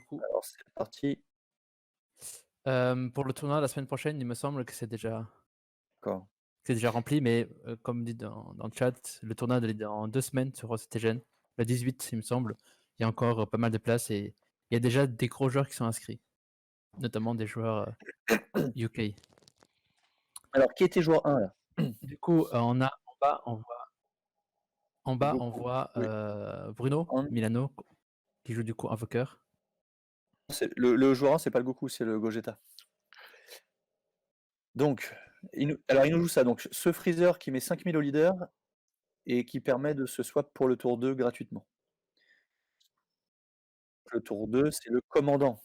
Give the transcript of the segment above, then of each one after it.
coup, Alors c'est parti. pour le tournoi la semaine prochaine, il me semble D'accord. que c'est déjà rempli, mais comme dit dans le chat, le tournoi est dans 2 semaines sur CTGN, le 18 il me semble. Il y a encore pas mal de places et il y a déjà des gros joueurs qui sont inscrits, notamment des joueurs UK. Alors qui était joueur 1 là? Du coup, on a en bas, on Goku. voit Oui. Bruno En Milano qui joue du coup Invoker. c'est le joueur 1, c'est pas le Goku, c'est le Gogeta. Donc, il nous joue ça, donc ce Freezer qui met 5000 au leader et qui permet de se swap pour le tour 2 gratuitement. Le tour 2, c'est le commandant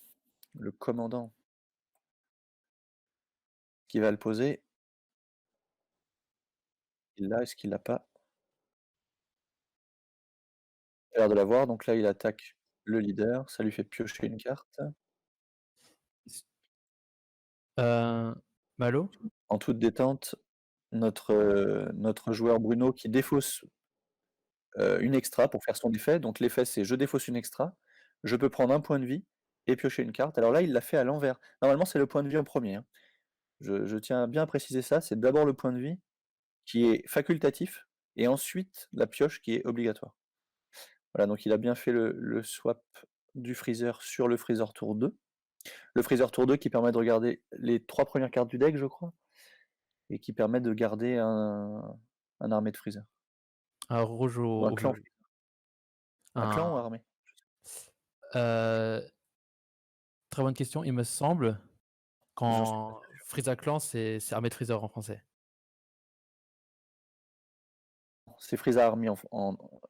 qui va le poser. Il l'a, est-ce qu'il l'a pas? Il a l'air de l'avoir, donc là il attaque le leader, ça lui fait piocher une carte. Malo? En toute détente, notre joueur Bruno qui défausse une extra pour faire son effet. Donc l'effet c'est je défausse une extra, je peux prendre un point de vie et piocher une carte. Alors là il l'a fait à l'envers. Normalement c'est le point de vie en premier, hein. Je tiens bien à préciser ça, c'est d'abord le point de vie qui est facultatif et ensuite la pioche qui est obligatoire. Voilà, donc il a bien fait le swap du freezer sur le freezer tour 2. Le freezer tour 2 qui permet de regarder les 3 premières cartes du deck je crois, et qui permet de garder un armée de freezer. Un rouge Ou un au clan. bleu. Un clan ou Un armée? heu, Très bonne question. Il me semble J'en suis pas qu'en Frieza Clan, c'est Armée de Freezer en français. C'est Frieza Army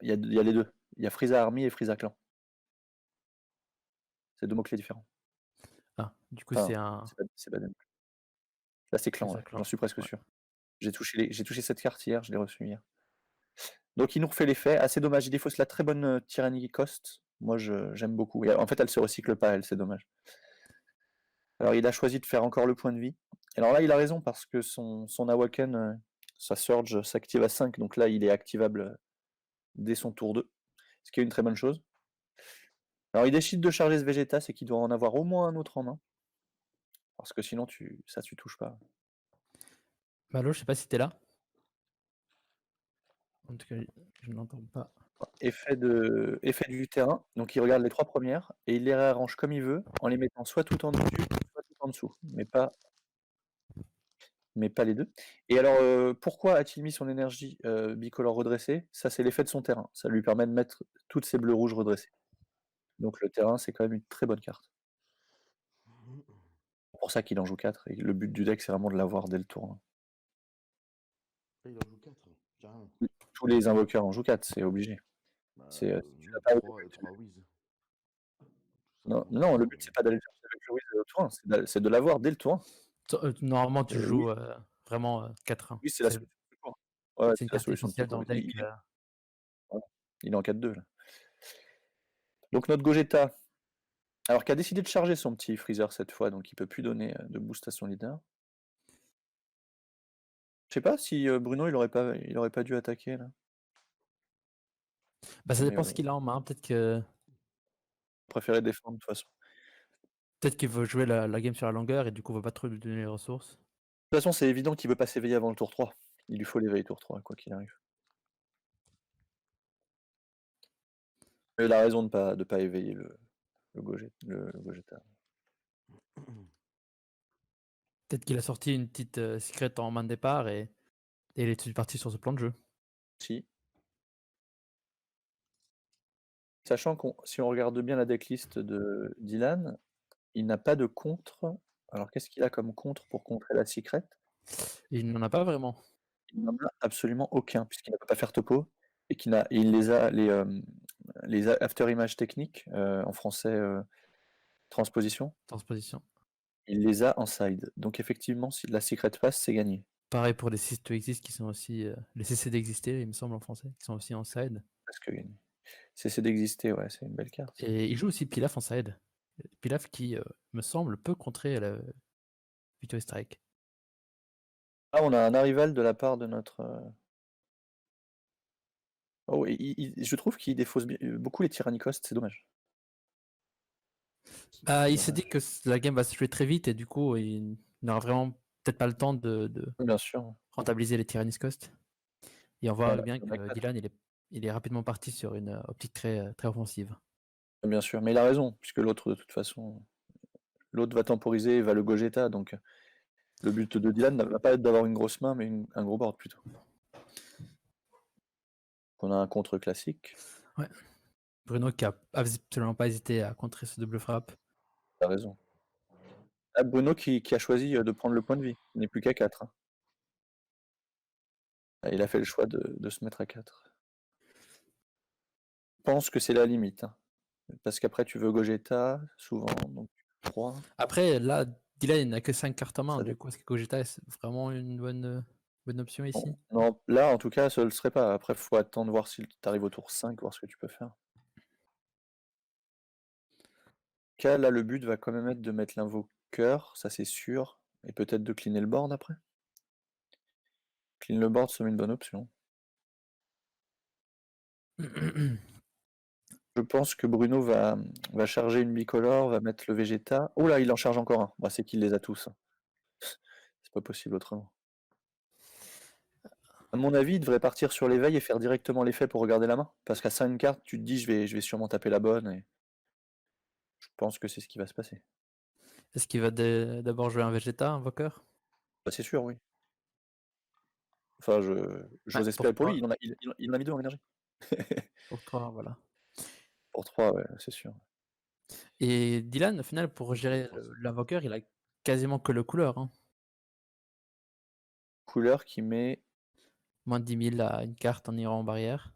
il y a les 2. Il y a Frieza Army et Frieza Clan. C'est 2 mots-clés différents. Ah, du coup, c'est Enfin, un c'est pas des mots-clés. Là, c'est Clan, Frieza ouais, j'en Clan. suis presque Ouais. sûr. J'ai touché cette carte hier, je l'ai reçue hier. Donc il nous refait l'effet, assez dommage, il défausse la très bonne, Tyranny Cost. Moi j'aime beaucoup et en fait, elle se recycle pas elle, c'est dommage. Alors il a choisi de faire encore le point de vie. Alors là, il a raison parce que son Awaken, sa Surge s'active à 5, donc là, il est activable, dès son tour 2, ce qui est une très bonne chose. Alors il décide de charger ce Vegeta, c'est qu'il doit en avoir au moins un autre en main. Parce que sinon tu touches pas. Malo, je sais pas si tu es là? En tout cas, je n'entends pas. Effet du terrain, donc il regarde les 3 premières et il les réarrange comme il veut, en les mettant soit tout en dessus, soit tout en dessous, mais pas les 2. Et alors, pourquoi a-t-il mis son énergie, bicolore redressée? Ça, c'est l'effet de son terrain. Ça lui permet de mettre toutes ses bleus rouges redressées. Donc le terrain, c'est quand même une très bonne carte. C'est pour ça qu'il en joue 4 et le but du deck, c'est vraiment de l'avoir dès le tour 1. Ah, il en joue 4, carrément. Tous les invoqueurs en jouent 4, c'est obligé. Bah, Si tu nous, l'as pas avec le 3, but 3 Wiz. Tout non, simplement. non, le but, c'est pas d'aller le chercher avec le Wiz au tour 1, c'est de l'avoir dès le tour 1. Normalement, tu Oui, joues vraiment 4-1. oui, c'est la C'est solution de secours. Ouais, ouais, c'est une c'est la carte solution de essentielle dans secours. le deck. Voilà, il est en 4-2 là. Donc notre Gogeta, alors qui a décidé de charger son petit Freezer cette fois, donc il peut plus donner de boost à son leader. Je sais pas si Bruno il aurait pas dû attaquer là. Bah, ça Mais dépend ce qu'il a en main. préférait défendre de toute façon. Peut-être qu'il veut jouer la game sur la longueur et du coup, veut pas trop lui donner les ressources. De toute façon, c'est évident qu'il veut pas s'éveiller avant le tour 3. Il lui faut l'éveil tour 3, quoi qu'il arrive. Il a raison de pas éveiller le Gogeta. Peut-être qu'il a sorti une petite secret en main de départ et il est parti sur ce plan de jeu. Si. Sachant si on regarde bien la decklist de Dylan, il n'a pas de contre. Alors qu'est-ce qu'il a comme contre pour contrer la secret? Il n'en a pas vraiment. Il n'en a absolument aucun, puisqu'il ne peut pas faire topo et il les a les after images techniques, en français, transposition, Transposition. il les a en side. Donc effectivement, si la secret passe, c'est gagné. Pareil pour les Cease to Exist qui sont aussi les CC d'exister, il me semble en français, qui sont aussi en side. Presque gagné. Cesser d'exister, ouais, c'est une belle carte. Et il joue aussi Pilaf en side. Pilaf qui, me semble, peut contrer la Victory Strike. Ah, on a un arrival de la part de notre. Oh, je trouve qu'il défausse beaucoup les Tyrannicostes, c'est dommage. Il s'est dit que la game va se jouer très vite et du coup, il n'aura vraiment peut-être pas le temps de Bien sûr. rentabiliser les Tyrannus Cost. Et on voit Voilà, bien il y en a que 4. Dylan, il est rapidement parti sur une optique très offensive. Bien sûr, mais il a raison, puisque l'autre, de toute façon, l'autre va temporiser et va le Gogeta, donc le but de Dylan ne va pas être d'avoir une grosse main, mais un gros board plutôt. On a un contre classique, Ouais. Bruno qui a absolument pas hésité à contrer ce double frappe. t'as raison. Ah, Bruno qui a choisi de prendre le point de vie, il n'est plus qu'à 4. Il a fait le choix de se mettre à 4. Je pense que c'est la limite, hein, parce qu'après tu veux Gogeta, souvent, donc 3. Après, là, Dylan il n'a que 5 cartes en main, Ça du coup, est-ce que Gogeta est vraiment une bonne option ici? Non, là en tout cas, ça ne le serait pas. Après, il faut attendre voir si tu arrives au tour 5, voir ce que tu peux faire. Là, le but va quand même être de mettre l'invoqueur, ça c'est sûr, et peut-être de cleaner le board après. Clean le board serait une bonne option. Je pense que Bruno va charger une bicolore, va mettre le Vegeta. Oh là, il en charge encore un. Bah, c'est qu'il les a tous. C'est pas possible autrement. À mon avis, il devrait partir sur l'éveil et faire directement l'effet pour regarder la main. Parce qu'à 5 cartes, tu te dis je vais sûrement taper la bonne. Et je pense que c'est ce qui va se passer. Est-ce qu'il va d'abord jouer un Vegeta, invoqueur? Bah, c'est sûr, oui. Enfin, j'ose espérer pour lui. Pourquoi? Il en a mis 2 en énergie. Pour 3, voilà. Pour 3, ouais, c'est sûr. Et Dylan, au final, pour gérer l'invoqueur, il a quasiment que le couleur. Hein. Couleur qui met. Moins de 10 000 à une carte en iran en barrière.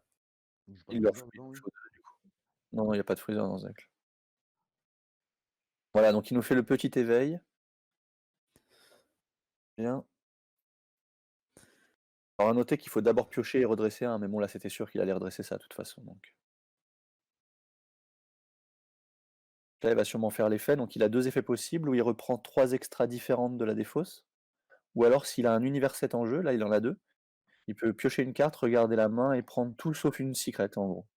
Il leur faut quelque chose, du coup. Non, il n'y a pas de freezer dans ce deck. Voilà, donc il nous fait le petit éveil. Bien. Alors à noter qu'il faut d'abord piocher et redresser un, mais bon là c'était sûr qu'il allait redresser ça de toute façon. Donc. Là il va sûrement faire l'effet, donc il a 2 effets possibles où il reprend 3 extras différentes de la défausse. Ou alors s'il a un univers 7 en jeu, là il en a 2, il peut piocher une carte, regarder la main et prendre tout sauf une secret en gros.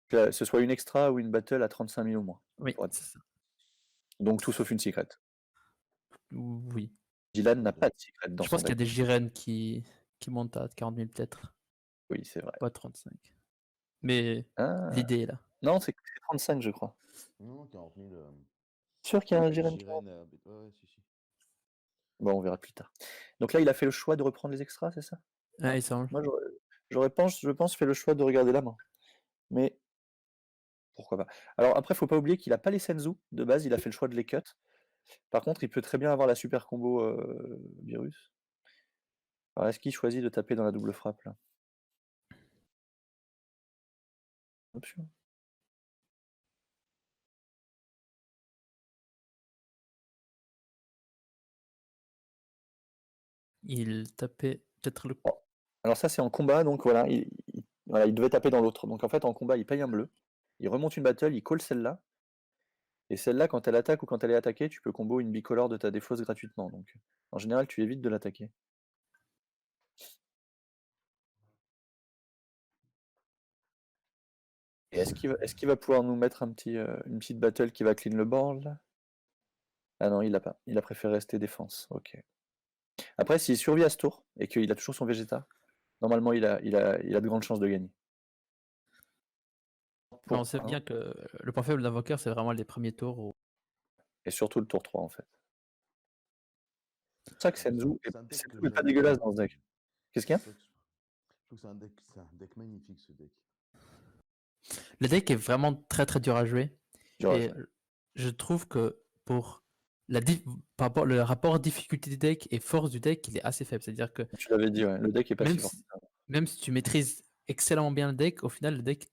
Que ce soit une extra ou une battle à 35 000 ou moins. Oui, c'est ça. Donc tout sauf une secret. Oui. Dylan n'a pas de secret dans Je son pense qu'il y a deck. des Jiren qui montent à 40 000 peut-être. Oui, c'est vrai. Pas 35. Mais Ah. l'idée est là. Non, c'est 35 je crois. Non, 40 000. Sûr qu'il y a un Jiren Jiren, ouais, si. Bon, on verra plus tard. Donc là, il a fait le choix de reprendre les extras, c'est ça? Ah, il semble. Moi, je pense, fait le choix de regarder la main. Mais pourquoi pas. Alors après, faut pas oublier qu'il a pas les Senzu de base, il a fait le choix de les cut. Par contre, il peut très bien avoir la super combo virus. Alors est-ce qu'il choisit de taper dans la double frappe là? Option. Il tapait peut-être le. Oh. Alors ça, c'est en combat, donc voilà, voilà, il devait taper dans l'autre. Donc en fait, en combat, il paye un bleu, il remonte une battle, il call celle-là. Et celle-là, quand elle attaque ou quand elle est attaquée, tu peux combo une bicolore de ta défausse gratuitement. Donc en général, tu évites de l'attaquer. Et est-ce qu'il va pouvoir nous mettre une petite battle qui va clean le board là? Ah non, il l'a pas. Il a préféré rester défense. Ok. Après, s'il survit à ce tour et qu'il a toujours son Vegeta, normalement il a de grandes chances de gagner. On sait bien que le point faible d'invoqueur, c'est vraiment les premiers tours. Et surtout le tour 3 en fait. C'est pour ça que Senzu C'est un deck que est pas j'aime dégueulasse bien. dans ce deck. Qu'est-ce qu'il y a? Je trouve que c'est un deck magnifique ce deck. Le deck est vraiment très dur à jouer. Dur à Et jouer. je trouve que pour par rapport le rapport difficulté du deck et force du deck, il est assez faible. C'est-à-dire que Tu l'avais dit, ouais. Le deck est pas si fort. même si tu maîtrises excellemment bien le deck, au final, le deck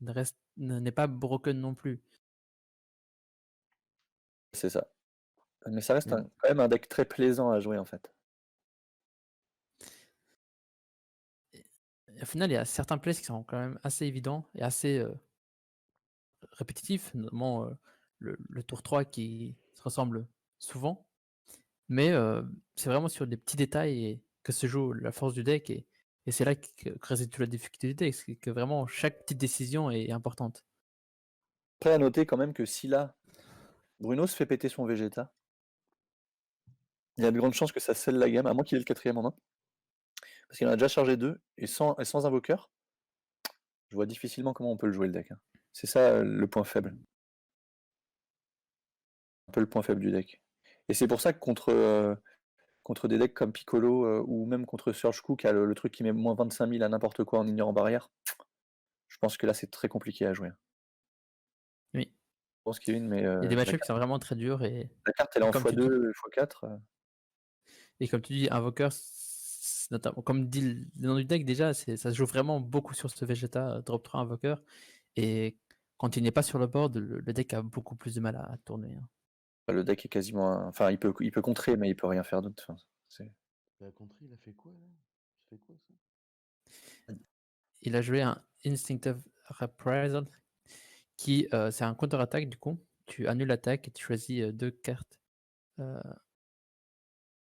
n'est pas broken non plus. C'est ça. Mais ça reste quand même un deck très plaisant à jouer en fait. Et au final, il y a certains plays qui sont quand même assez évidents et assez répétitifs, notamment le tour 3 qui se ressemble souvent. Mais c'est vraiment sur des petits détails que se joue la force du deck et c'est là que réside toute la difficulté du deck, c'est que vraiment chaque petite décision est importante. Après, à noter quand même que si là, Bruno se fait péter son Vegeta, il y a de grandes chances que ça scelle la game, à moins qu'il ait le 4ème en main. Parce qu'il en a déjà chargé 2, et sans invoqueur, je vois difficilement comment on peut le jouer le deck. Hein. C'est ça le point faible. Un peu le point faible du deck. Et c'est pour ça que contre des decks comme Piccolo ou même contre Surge Coup qui a le truc qui met moins 25 000 à n'importe quoi en ignorant barrière, je pense que là c'est très compliqué à jouer. Oui. Je pense Kevin, mais Il y a des la match-ups qui sont vraiment très durs la carte elle est en comme tu dis, x2, x4. et comme tu dis, Invoker, notamment, comme dit le nom du deck déjà, ça se joue vraiment beaucoup sur ce Vegeta drop 3 Invoker. Et quand il n'est pas sur le board, le deck a beaucoup plus de mal à tourner. Hein. Le deck est quasiment. Enfin, il peut contrer, mais il peut rien faire d'autre. Enfin, La contrée, il a fait quoi là? Ça fait quoi ça? Il a joué un Instinctive Reprisal qui, c'est un counter-attaque du coup. Tu annules l'attaque et tu choisis deux cartes.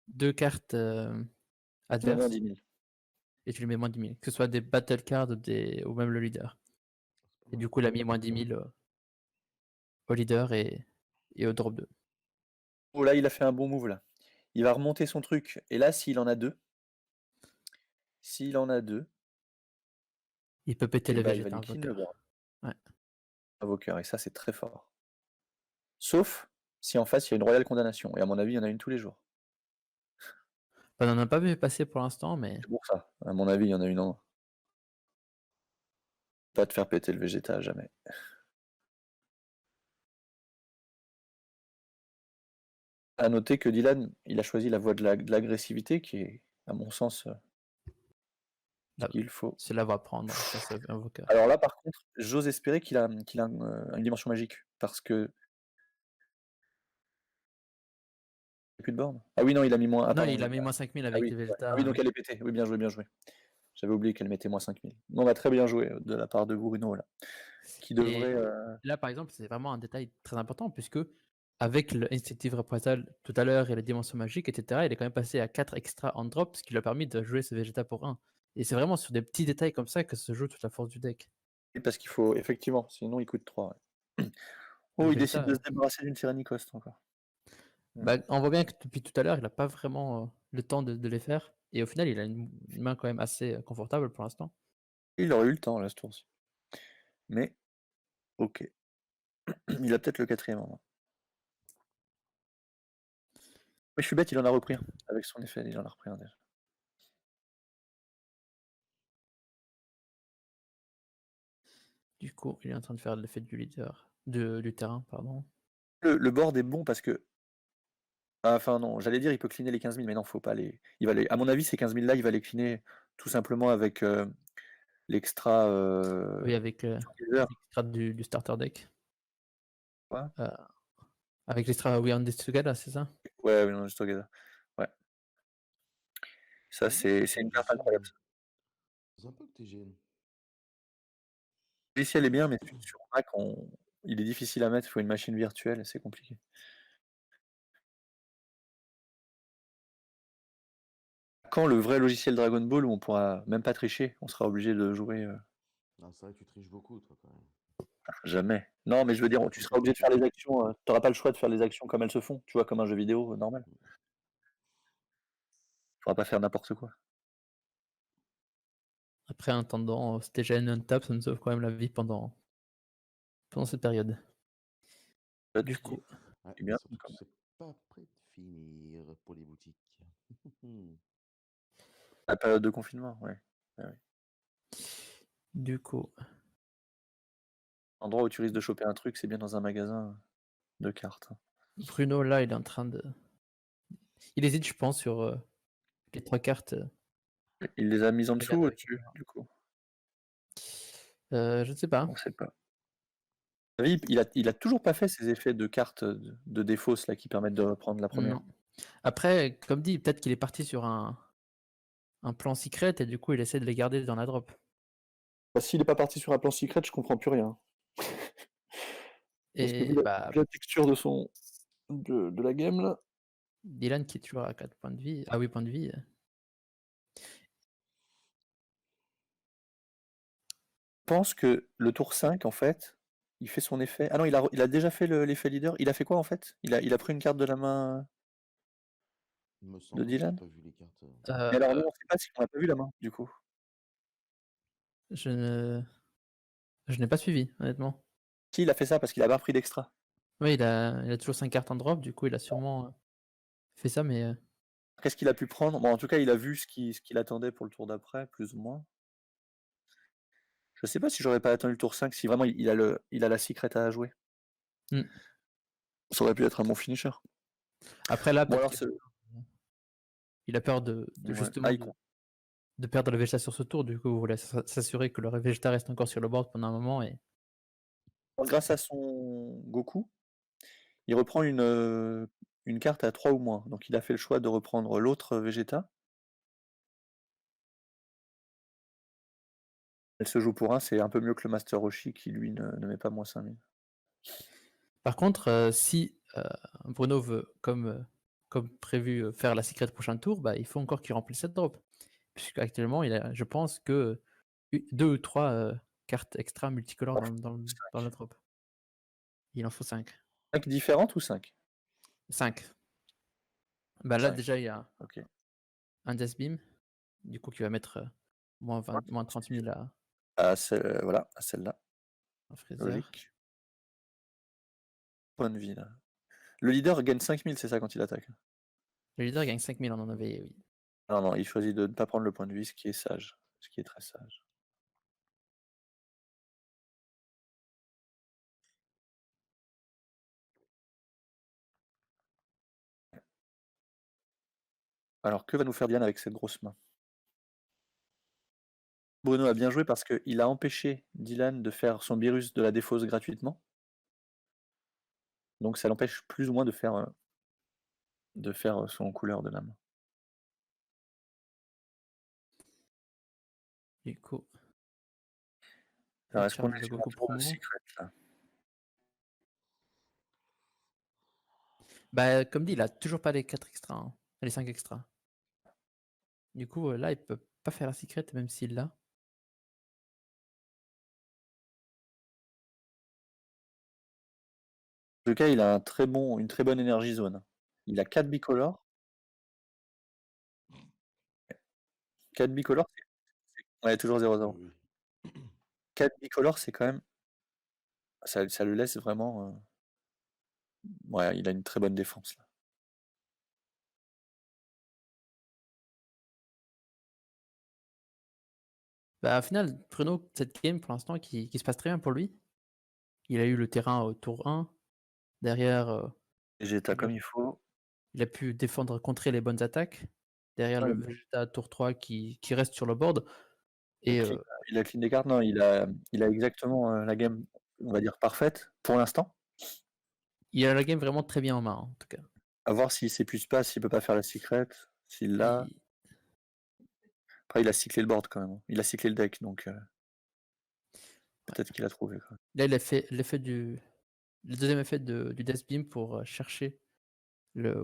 Deux cartes adverses. moins 10 000. Et tu lui mets moins 10 000. Que ce soit des battle cards ou même le leader. Et du coup, il a mis moins 10 000 au leader et au drop 2. Oh là, il a fait un bon move là. Il va remonter son truc. Et là, s'il en a deux, il peut péter le il va Vegeta lui clean le Invoker. board. Ouais. Invoker, et ça c'est très fort. Sauf si en face il y a une royale condamnation. Et à mon avis, il y en a une tous les jours. On n'en a pas vu passer pour l'instant, mais. C'est pour ça. À mon avis, il y en a une en. Pas te faire péter le Vegeta, jamais. À noter que Dylan, il a choisi la voie de l'agressivité, qui est, à mon sens, ce qu'il faut. C'est la voie à prendre face à Invoker. Alors là, par contre, j'ose espérer qu'il a une dimension magique, parce que. Il n'y a plus de borne. Ah oui, non, il a mis moins. Ah, Non, pardon, il a mis moins 5000 avec oui, les ouais. Vegeta. Ah oui, donc elle est pétée. Oui, bien joué, bien joué. J'avais oublié qu'elle mettait moins 5000. Non, bah, très bien joué de la part de Bruno, là. Qui devrait. Là, par exemple, c'est vraiment un détail très important, puisque avec le Instinctive Reprisal tout à l'heure et les dimensions magiques, etc., il est quand même passé à 4 extra en drop, ce qui lui a permis de jouer ce Vegeta pour 1. Et c'est vraiment sur des petits détails comme ça que se joue toute la force du deck. Oui, parce qu'il faut, effectivement, sinon il coûte 3. Ouais. Le Oh, il décide Vegeta, de se débarrasser d'une Tyrannicost encore. on voit bien que depuis tout à l'heure, il n'a pas vraiment le temps de les faire. Et au final, il a une main quand même assez confortable pour l'instant. Il aurait eu le temps, là, ce tour-ci. Mais, ok. Il a peut-être le 4ème en main. Mais je suis bête, il en a repris un. Avec son effet, il en a repris un déjà. Du coup, il est en train de faire l'effet du leader, du terrain, pardon. Le board est bon parce que. Enfin, non, j'allais dire il peut cleaner les 15 000, mais non, faut pas les. À mon avis, ces 15 000 là, il va les cleaner tout simplement avec l'extra. Oui, avec l'extra du starter deck. Quoi Avec l'extra We On This Together, c'est ça? Ouais, oui, non, juste together. Ouais. Ça, c'est une carte incroyable. C'est un peu que t'es gêné. Logiciel est bien, mais sur Mac, il est difficile à mettre, il faut une machine virtuelle, c'est compliqué. Quand le vrai logiciel Dragon Ball où on pourra même pas tricher, on sera obligé de jouer Ah, c'est vrai que tu triches beaucoup, toi, quand même. jamais. Non, mais je veux dire, tu seras obligé de faire les actions, tu n'auras pas le choix de faire les actions comme elles se font, tu vois, comme un jeu vidéo normal. Tu pourras pas faire n'importe quoi. Après, en attendant, Stegen Untap, ça nous sauve quand même la vie pendant cette période. Du coup, Ouais, c'est bien. surtout que c'est pas prêt de finir pour les boutiques. La période de confinement, ouais. du coup, Endroit où tu risques de choper un truc, c'est bien dans un magasin de cartes. Bruno, là, il est en train de. Il hésite, je pense, sur les 3 cartes. Il les a mises en dessous ou Regarde, au-dessus, du coup? je ne sais pas. On sait pas. Il a toujours pas fait ces effets de cartes de défausse là qui permettent de prendre la première. Non. Après, comme dit, peut-être qu'il est parti sur un plan secret et du coup, il essaie de les garder dans la drop. Bah, s'il est pas parti sur un plan secret, je comprends plus rien. Parce que vu Et la texture de la game là. Dylan qui est toujours à 4 points de vie. Ah oui, points de vie. Je pense que le tour 5, en fait, il fait son effet. Ah non, il a déjà fait l'effet leader. Il a fait quoi en fait? Il a pris une carte de la main Il me de semble, j'ai Dylan? pas vu les cartes. Mais alors nous, Euh, on sait pas si on n'a pas vu la main, du coup. je ne... je n'ai pas suivi, honnêtement. Si, il a fait ça parce qu'il a pas pris d'extra. Oui, il a toujours 5 cartes en drop, du coup, il a sûrement fait ça, mais Qu'est-ce qu'il a pu prendre? Bon, en tout cas, il a vu ce qu'il attendait pour le tour d'après, plus ou moins. Je sais pas si j'aurais pas attendu le tour 5 si vraiment il a la secret à jouer. hmm. Ça aurait pu être un bon finisher. Après là, Bon peut-être alors qu'il a peur de ouais. justement de perdre le Vegeta sur ce tour, du coup, il voulait s'assurer que le Vegeta reste encore sur le board pendant un moment, et grâce à son Goku, il reprend une carte à 3 ou moins. Donc il a fait le choix de reprendre l'autre Vegeta. Elle se joue pour 1, c'est un peu mieux que le Master Roshi qui lui ne met pas moins 5000. par contre, si Bruno veut, comme prévu, faire la secret prochain tour, bah, il faut encore qu'il remplisse cette drop. Puisqu'actuellement, il a, je pense que 2 ou 3 cartes extra multicolores dans la drop. Il en faut 5. 5 différentes ou 5? 5. Bah là, 5, déjà, il y a ok. un Death Beam, du coup, qui va mettre moins 30 000 Voilà, à celle-là, à Freezer. logique. Point de vie là. Le leader gagne 5000, c'est ça quand il attaque? Le leader gagne 5 000, on en avait, oui. Non, non, il choisit de ne pas prendre le point de vie, ce qui est sage, ce qui est très sage. Alors, que va nous faire Diane avec cette grosse main? Bruno a bien joué parce qu'il a empêché Dylan de faire son Beerus de la défausse gratuitement. Donc ça l'empêche plus ou moins de faire son couleur de la main. Du coup, Alors, il est-ce qu'on charge est le sur un Goku tour de promo. secret là? Bah, comme dit, il a toujours pas les 4 extras, hein, les 5 extras. Du coup, là, il peut pas faire la secret, même s'il l'a. En tout cas, il a une très bonne énergie zone. Il a 4 bicolores. 4 bicolores, ouais, toujours 0-0. Oui, oui. 4 bicolores, c'est quand même. Ça le laisse vraiment. Ouais, il a une très bonne défense là. Bah, au final, Bruno, cette game, pour l'instant, qui se passe très bien pour lui. Il a eu le terrain au tour 1. Derrière, Vegeta il a, comme il faut. il a pu défendre, contrer les bonnes attaques. Derrière Ouais, le Vegeta tour 3 qui reste sur le board. Et il a clean des cartes. Non, il a exactement la game, on va dire, parfaite pour l'instant. il a la game vraiment très bien en main, en tout cas. À voir s'il s'épuise pas, s'il peut pas faire la secret, s'il l'a. Il- Après, il a cyclé le board quand même. Il a cyclé le deck, donc ouais. peut-être qu'il a trouvé. Quoi. Là, il a fait le deuxième effet du Death Beam pour chercher le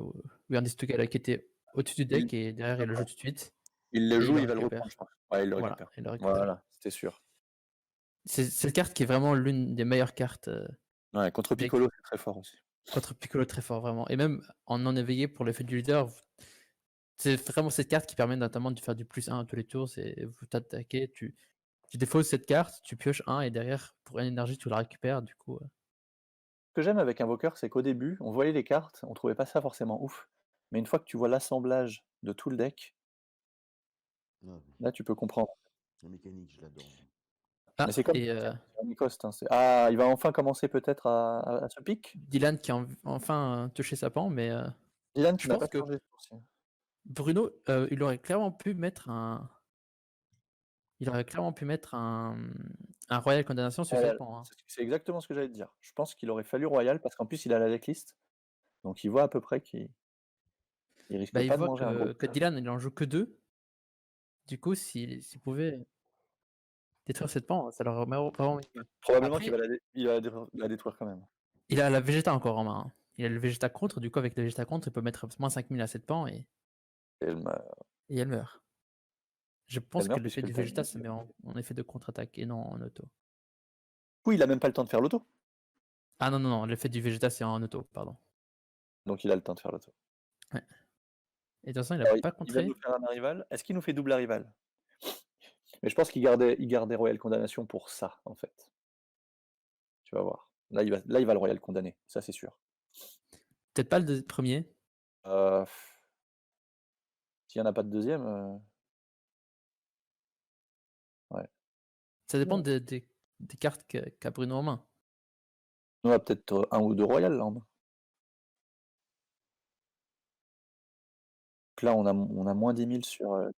Weird Stuka qui était au-dessus du Il, deck, et derrière, il le joue tout de suite. il le Et il joue, le il va le reprendre, je récupère. pense. Ouais, il le Voilà, récupère. il le récupère. Voilà, c'était sûr. C'est cette carte qui est vraiment l'une des meilleures cartes Ouais, contre deck Piccolo, c'est très fort aussi. contre Piccolo, très fort, vraiment. Et même en non éveillé pour l'effet du leader, c'est vraiment cette carte qui permet notamment de faire du +1 à tous les tours. C'est vous t'attaquez, tu défausses cette carte, tu pioches 1 et derrière, pour 1 énergie, tu la récupères. Du coup, Ce que j'aime avec Invoker, c'est qu'au début, on voyait les cartes, on trouvait pas ça forcément ouf. Mais une fois que tu vois l'assemblage de tout le deck, Ah, là, tu peux comprendre. la mécanique, je l'adore. Mais c'est comme et Cost. Hein, ah, il va enfin commencer peut-être à se pique. Dylan qui a enfin touché sa pan, mais Dylan qui je n'a pense pas que changé ce tour-ci. Bruno, il aurait clairement pu mettre un un Royal Condamnation sur cette Ouais, pan, hein. c'est exactement ce que j'allais te dire. Je pense qu'il aurait fallu Royal parce qu'en plus il a la decklist. Donc il voit à peu près qu'il risque Bah, il pas de voit manger un gros que coup. Dylan, il en joue que 2. Du coup, s'il pouvait détruire cette pan, ça leur aurait vraiment mis bien. Probablement qu'il Après, va la détruire quand même. il a la Vegeta encore en main, hein. Il a le Vegeta contre, du coup, avec le Vegeta contre, il peut mettre moins 5000 à cette pan, Et elle, m'a- et elle meurt. Je elle pense que meurt l'effet puisque du le Vegeta timing. se met en effet de contre-attaque et non en auto. Du coup, il a même pas le temps de faire l'auto. Ah non, non, non, l'effet du Vegeta, c'est en auto, pardon. Donc il a le temps de faire l'auto. Ouais. Et de toute façon, il a Alors, pas il va nous contré. faire un rival. Est-ce qu'il nous fait double rival? Mais je pense il gardait Royal Condamnation pour ça, en fait. Tu vas voir. Là, il va le Royal condamner, ça c'est sûr. Peut-être pas le premier. Euh, S'il n'y en a pas de deuxième, ouais. Ça dépend Non. des cartes qu'a Bruno en main. On a peut-être un ou deux Royal là en main. Donc là, on a moins 10 000 sur.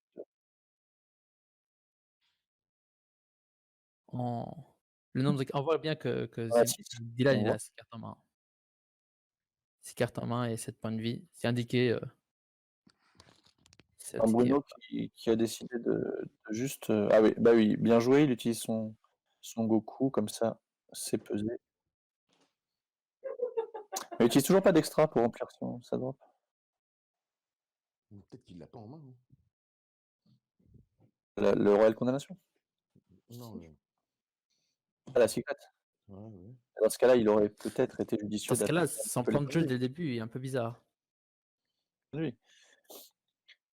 Le nombre de... On voit bien que On a 6. Dylan, On il voit. a 6 cartes en main. 6 cartes en main et 7 points de vie. C'est indiqué. C'est Un indiqué. Bruno qui a décidé de juste. Ah oui, bah oui, bien joué, il utilise son Goku, comme ça, c'est pesé. Mais il utilise toujours pas d'extra pour remplir sa drop. Ou peut-être qu'il l'a pas en main. Hein. Le Royal Condamnation. Non, Ah, la secret. ouais, ouais. Dans ce cas-là, il aurait peut-être été Dans judicieux ce cas-là, d'attaquer un petit son peu les plan de points de jeu vie. dès le début est un peu bizarre. Oui.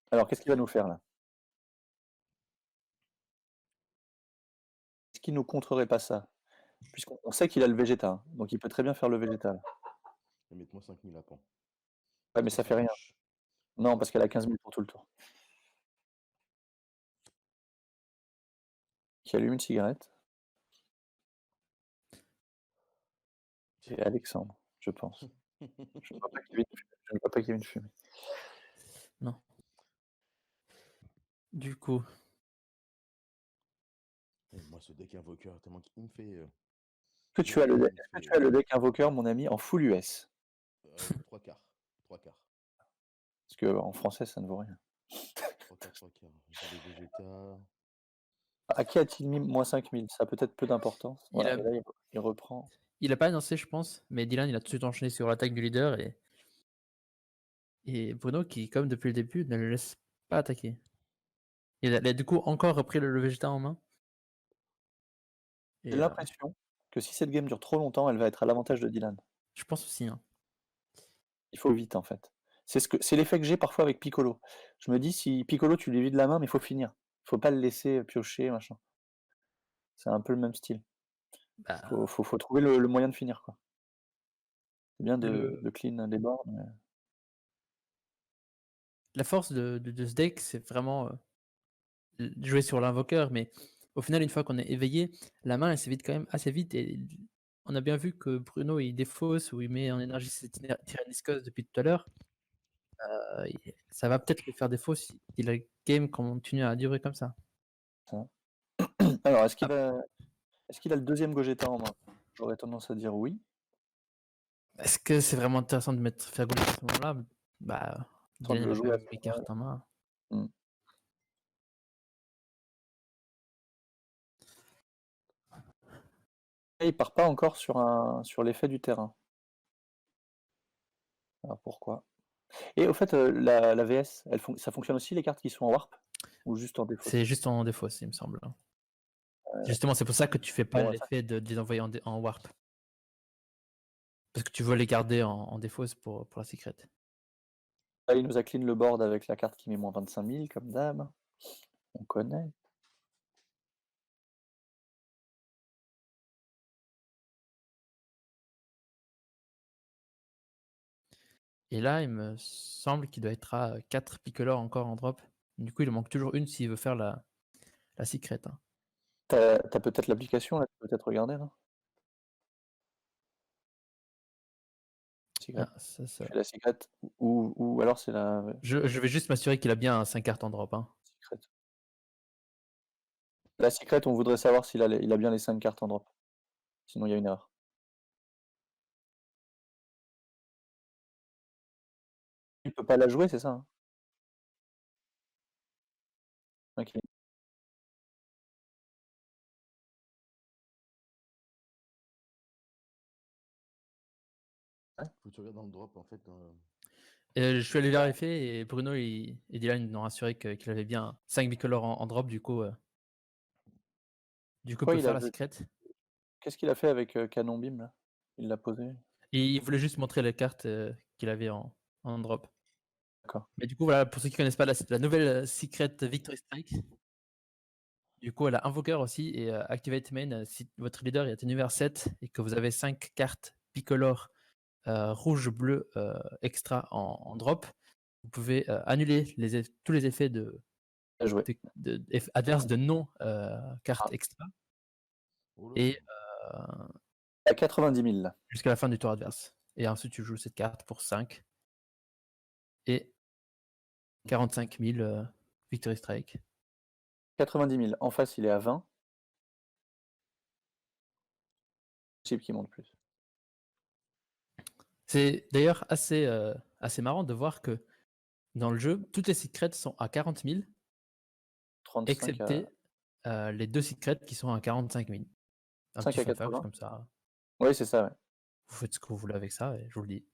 Alors, qu'est-ce qu'il va nous faire là? Est-ce qu'il nous contrerait pas ça? Puisqu'on sait qu'il a le Vegeta, hein, donc il peut très bien faire le Vegeta. Là. Et mettez-moi 5000 à pan. Ouais, mais Ça, ça ça fait rien. fâche. Non, parce qu'elle a 15 000 pour tout le tour. Qui allume une cigarette. C'est Alexandre, je pense. Je ne vois pas Kevin fumer. Je ne vois pas Kevin fumer. Non. Du coup, Et moi, ce deck invoqueur, tellement qu'il me fait. Est-ce que tu as le deck, il me est-ce que fait tu as le deck invoqueur, mon ami, en full US? 3 quarts. 3 quarts. Parce qu'en français, ça ne vaut rien. 3 quarts, 3 quarts. J'ai les Vegeta. À qui a-t-il mis moins 5000? Ça a peut-être peu d'importance. il Voilà, a, et là, il reprend. il a pas annoncé, je pense, mais Dylan, il a tout de suite enchaîné sur l'attaque du leader et Bruno, qui, comme depuis le début, ne le laisse pas attaquer. Il a du coup encore repris le Vegeta en main. J'ai Et l'impression que si cette game dure trop longtemps, elle va être à l'avantage de Dylan. je pense aussi. Hein. Il faut vite, en fait. C'est l'effet que j'ai parfois avec Piccolo. Je me dis, si Piccolo, tu lui vides la main, mais il faut finir. Il faut pas le laisser piocher, machin. C'est un peu le même style. Bah, Faut trouver le moyen de finir, quoi. C'est bien le- de clean les bords, mais la force de ce deck, c'est vraiment jouer sur l'invoqueur, mais au final, une fois qu'on est éveillé, la main, elle s'évite quand même assez vite. Et on a bien vu que Bruno, il défausse ou il met en énergie ses Tyranniscos depuis tout à l'heure. Ça va peut-être lui faire défaut si la game continue à durer comme ça. ça. Alors, Ah, est-ce qu'il a le deuxième Gogeta en main? J'aurais tendance à dire oui. est-ce que c'est vraiment intéressant de mettre Fergus à ce moment-là? Bah, Sans Dylan, de il le a quand jouer à même ce 8 moment-là. cartes en main. Hmm. Et il part pas encore sur l'effet du terrain. Alors pourquoi? Et au fait, la VS, ça fonctionne aussi les cartes qui sont en warp? Ou juste en défaut? C'est juste en défaut, il me semble. Justement, c'est pour ça que tu fais pas Bon, ça, l'effet de les envoyer en warp. Parce que tu veux les garder en défaut pour la secret. là, il nous a clean le board avec la carte qui met moins 25 000, comme d'hab. On connaît. Et là, il me semble qu'il doit être à 4 picolores encore en drop. Du coup, il en manque toujours une s'il veut faire la secret. Hein. T'as peut-être l'application, là, tu peux peut-être regarder, là. Secret. Ah, ça. Tu fais la secret, ou alors c'est la Je vais juste m'assurer qu'il a bien 5 cartes en drop. Hein. secret. La secret, on voudrait savoir s'il il a bien les 5 cartes en drop. Sinon, il y a une erreur. Il peut pas la jouer, c'est ça, hein? OK. Faut que tu regardes dans le drop, en fait. Je suis allé vérifier et Bruno et Dylan nous ont assuré qu'il avait bien 5 bicolores en drop. Du coup, il Pourquoi peut il faire a la secret. Qu'est-ce qu'il a fait avec Canon Beam, là? Il l'a posé. Et il voulait juste montrer les cartes qu'il avait en drop. D'accord. Mais du coup, voilà, pour ceux qui connaissent pas la nouvelle Secret Victory Strike, du coup, elle a Invoker aussi et Activate Main. Si votre leader est niveau 7 et que vous avez 5 cartes bicolores rouge, bleu extra en drop, vous pouvez annuler tous les effets Bien joué. adverses de non cartes Ah. extra Oh là. et À 90 000 là. jusqu'à la fin du tour adverse. Et ensuite, tu joues cette carte pour 5 et 45 000 Victory Strike. 90 000. En face, il est à 20. Possible qu'il monte plus. C'est d'ailleurs assez marrant de voir que dans le jeu, toutes les secrets sont à 40 000, 35 excepté les 2 secrets qui sont à 45 000. Un 5 petit à fun fact 80. comme ça. Oui, c'est ça, ouais. Vous faites ce que vous voulez avec ça et je vous le dis.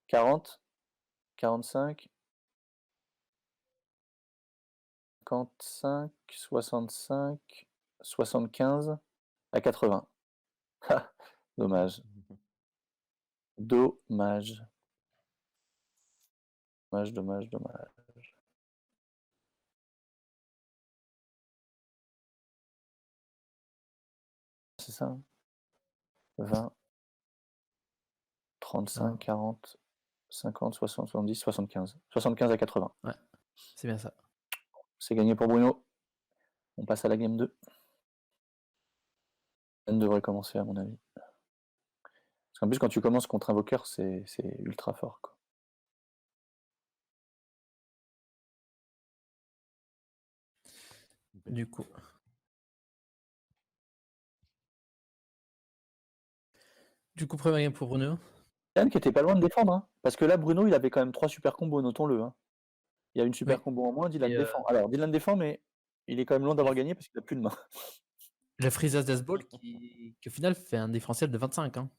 40, 45, 55, 65, 75 à 80. Ah, dommage. Dommage. Dommage. C'est ça, hein. 20, 35, Non. 40, 50, 60, 70, 75. 75 à 80. Ouais, c'est bien ça. C'est gagné pour Bruno. On passe à la game 2. Elle devrait commencer à mon avis. Parce qu'en plus quand tu commences contre Invoker, c'est ultra fort, quoi. Du coup. Première game pour Bruno. Yann qui était pas loin de défendre, hein. Parce que là, Bruno, il avait quand même 3 super combos, notons-le, hein. Il y a une super Oui. combo en moins, Dylan Et défend. Alors, Dylan défend, mais il est quand même loin d'avoir gagné parce qu'il a plus de main. la Freeza's Death Ball qui au final fait un différentiel de 25. Hein.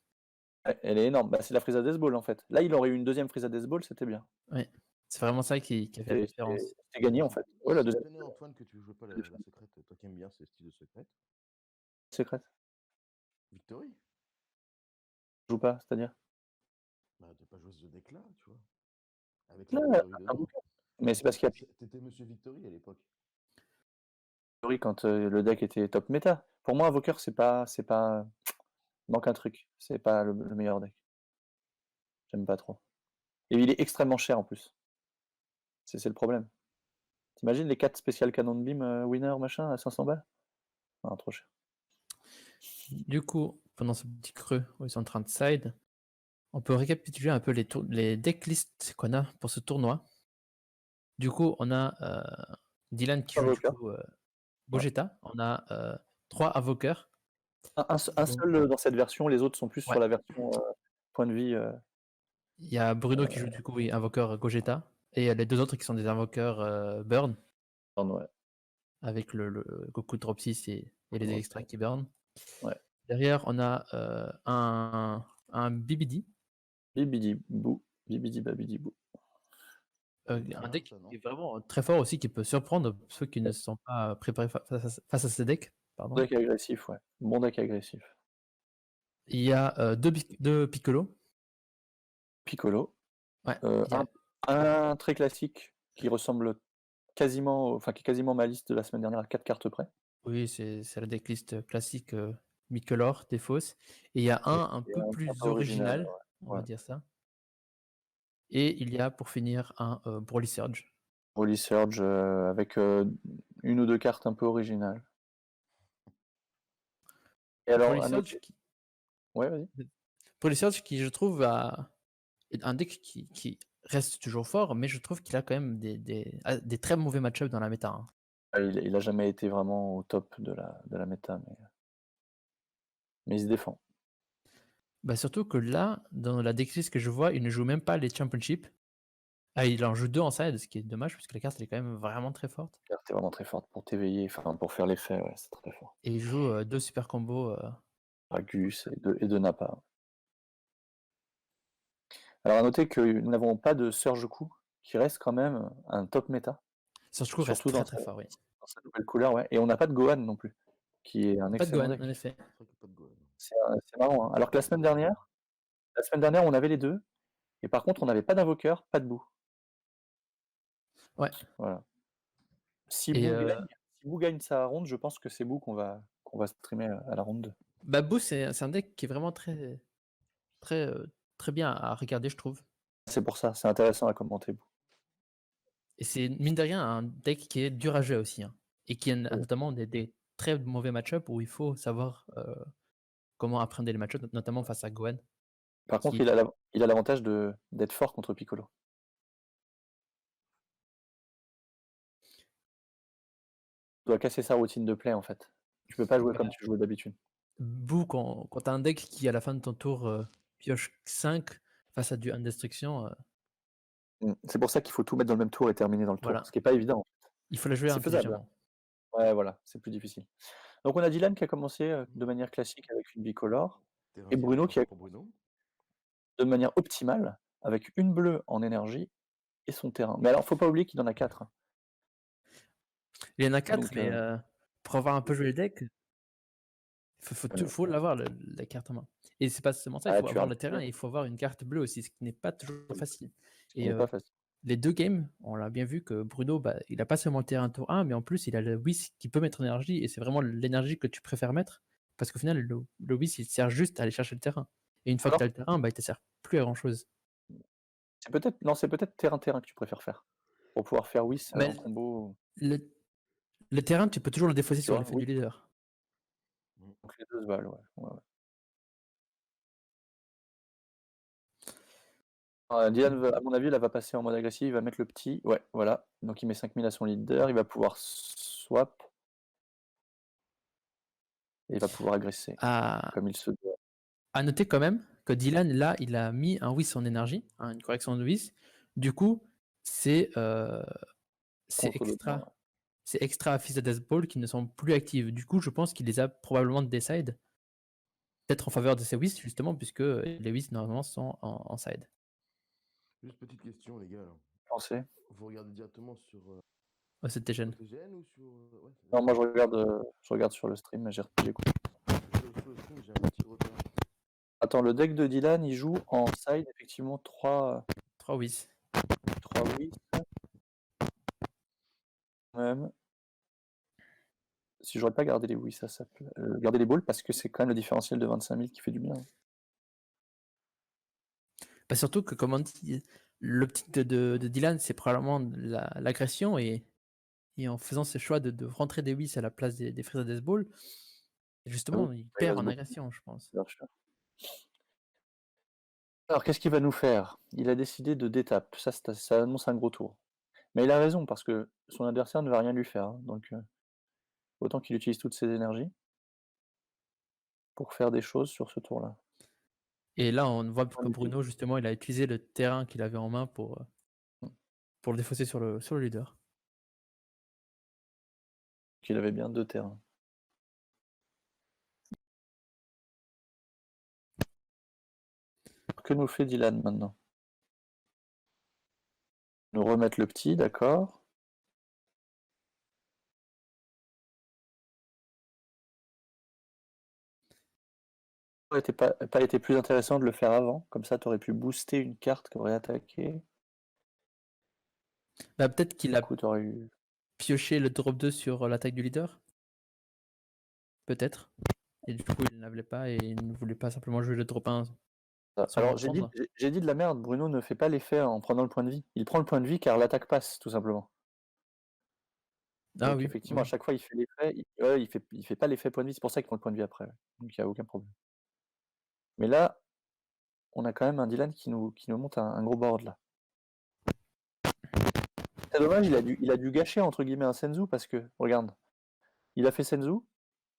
Ouais, elle est énorme. Bah, c'est la Frieza Death Ball en fait. Là, il aurait eu une deuxième Frieza Death Ball, c'était bien. Oui, c'est vraiment ça qui a fait la différence. C'était gagné en fait. Ouais, la Ça deuxième m'étonnait, Antoine, que tu joues pas la secrète. Toi qui aimes bien ces styles de secrète. secrète. Victory. Je joue pas, c'est-à-dire. Bah, t'as pas joué ce deck-là, tu vois. Avec Là, la Victory dedans. Invoker. Mais c'est parce qu'il y a T'étais Monsieur Victory à l'époque. Victory quand le deck était top méta. Pour moi, Invoker, c'est pas. Il manque un truc. C'est pas le meilleur deck. J'aime pas trop. Et il est extrêmement cher en plus. C'est le problème. T'imagines les 4 spécial Cannon Beam winner machin à 500 balles? Non, trop cher. Du coup, pendant ce petit creux où ils sont en train de side, on peut récapituler un peu les decklists qu'on a pour ce tournoi. Du coup, on a Dylan qui joue du coup Gogeta. On a 3 Invokers. Un seul dans cette version, les autres sont plus Ouais. sur la version point de vie. Il y a Bruno qui joue du coup Invoker Gogeta. Et les 2 autres qui sont des Invokers Burn. Ouais. Avec le Goku Drop 6 et les Ouais. extraits qui burn. Ouais. Derrière, on a un BBD. Bibidi bou. Bibidi babidi bou. Un deck qui est vraiment très fort aussi, qui peut surprendre ceux qui ne sont pas préparés face à ces decks. Pardon. Bon deck agressif, ouais. Bon deck agressif. Il y a deux Piccolo. Piccolo. Ouais, un très classique qui ressemble quasiment, enfin qui est quasiment ma liste de la semaine dernière à 4 cartes près. Oui, c'est la decklist classique Micolor, Défausse. Et il y a un peu plus original, on va dire ça. Et il y a pour finir un Broly Surge. Broly Surge avec une ou deux cartes un peu originales. Et alors, Broly Surge ouais, vas-y. Broly Surge qui, je trouve, a un deck qui reste toujours fort, mais je trouve qu'il a quand même des très mauvais match-ups dans la méta. Hein. Il a jamais été vraiment au top de la méta, mais il se défend. Bah surtout que là, dans la decklist que je vois, il ne joue même pas les championships. Ah, il en joue 2 en side, ce qui est dommage, parce que la carte elle est quand même vraiment très forte. La carte est vraiment très forte pour t'éveiller, enfin pour faire l'effet, ouais, c'est très fort. Et il joue 2 super combos. Ragus et de Nappa. Alors à noter que nous n'avons pas de Surge Coup, qui reste quand même un top méta. Surge Coup reste très fort, oui. Dans sa nouvelle couleur, ouais. Et on n'a pas de Gohan non plus, qui est un Pas de excellent Gohan, deck. en effet. C'est marrant, hein. Alors que la semaine dernière, on avait les 2 et par contre, on n'avait pas d'invoqueur, pas de boue. Ouais. Voilà. Si Et Boo gagne si Boo gagne sa ronde, je pense que c'est Boo qu'on va streamer à la ronde 2. bah, Boo, c'est un deck qui est vraiment très, très, très bien à regarder, je trouve. C'est pour ça, c'est intéressant à commenter, Boo. Et c'est mine de rien un deck qui est dur à jouer aussi, hein, et qui a Oui. notamment des très mauvais match-up où il faut savoir comment appréhender les match-up, notamment face à Gohan. Par contre, Qui... il a l'avantage d'être fort contre Piccolo. Il doit casser sa routine de play en fait. Tu peux pas jouer comme tu jouais d'habitude. Boo, quand tu as un deck qui, à la fin de ton tour, pioche 5 face à du Indestruction, C'est pour ça qu'il faut tout mettre dans le même tour et terminer dans le tour, voilà. ce qui est pas évident, en fait. Il faut la jouer C'est faisable, hein. intelligemment. Ouais, voilà, c'est plus difficile. Donc on a Dylan qui a commencé, de manière classique avec une bicolore Terrain et Bruno qui a pour Bruno. de manière optimale avec une bleue en énergie et son terrain. Mais alors faut pas oublier qu'il en a 4, hein. Il y en a 4, Donc mais pour avoir un peu joué le deck, heu, faut l'avoir la carte en main. Et c'est pas seulement ça, il faut tu as avoir le terrain et il faut avoir une carte bleue aussi, ce qui n'est pas toujours facile. ce qui Et n'est pas facile. les 2 games, on l'a bien vu que Bruno, bah, il a pas seulement le terrain tour 1, mais en plus il a le Whis qui peut mettre en énergie et c'est vraiment l'énergie que tu préfères mettre. Parce qu'au final, le Whis, il sert juste à aller chercher le terrain. Et une fois que Alors tu as le terrain, bah, il te sert plus à grand chose. c'est peut-être terrain que tu préfères faire, pour pouvoir faire Whis, Bah, en combo, le, le terrain, tu peux toujours le défausser tu sur vois? l'effet Oui, du leader. donc les 2 se valent, ouais. Ouais, ouais. Dylan va à mon avis, là, va passer en mode agressif, il va mettre le petit, ouais, voilà, donc il met 5000 à son leader, il va pouvoir swap et il va pouvoir agresser À, comme il se doit. à noter quand même que Dylan, là, il a mis un Whis en énergie, hein, une correction de Whis. Du coup, c'est Contre le blanc, ouais. extra à Fils de Death Ball qui ne sont plus actives. Du coup, je pense qu'il les a probablement decide, peut-être en faveur de ces Whis, justement, puisque les Whis, normalement, sont en side. Juste petite question, les gars. Pensez. Vous regardez directement sur C'était jeune. TGN ou sur. Ouais, Non, moi je regarde sur le stream, j'écoute. sur le stream, j'ai un petit retard. Attends, le deck de Dylan, il joue en side, effectivement, 3 Whis. Whis. Même. Si j'aurais pas gardé les Whis, ça peut garder les balls parce que c'est quand même le différentiel de 25 000 qui fait du bien. Bah, surtout que, comme on dit, l'optique de Dylan, c'est probablement l'agression, et en faisant ce choix de rentrer des Whis à la place des Freeza Death Ball, Ah oui, justement, il il perd reste en beaucoup agression, je pense. de marche. Alors qu'est-ce qu'il va nous faire? Il a décidé de détape, ça annonce un gros tour. Mais il a raison parce que son adversaire ne va rien lui faire, hein, donc autant qu'il utilise toutes ses énergies pour faire des choses sur ce tour-là. Et là, on voit En que effet. Bruno, justement, il a utilisé le terrain qu'il avait en main pour le défausser sur le leader. Qu'il avait bien 2 terrains. Que nous fait Dylan maintenant? Nous remettre le petit, d'accord. Ça aurait pas été plus intéressant de le faire avant, comme ça tu aurais pu booster une carte qui aurait attaqué. Bah, peut-être qu'il Du a coup, tu aurais eu. pioché le drop 2 sur l'attaque du leader. Peut-être. Et du coup, il ne l'avait pas et il ne voulait pas simplement jouer le drop 1 sans le Alors j'ai dit, prendre. j'ai dit de la merde, Bruno ne fait pas l'effet en prenant le point de vie. Il prend le point de vie car l'attaque passe, tout simplement. Ah Donc oui, effectivement, à oui. chaque fois, il fait l'effet, ouais, il fait pas l'effet point de vie, c'est pour ça qu'il prend le point de vie après, ouais. Donc il y a aucun problème. Mais là, on a quand même un Dylan qui nous monte un gros board là. C'est dommage, il a dû gâcher entre guillemets un Senzu parce que, regarde, il a fait Senzu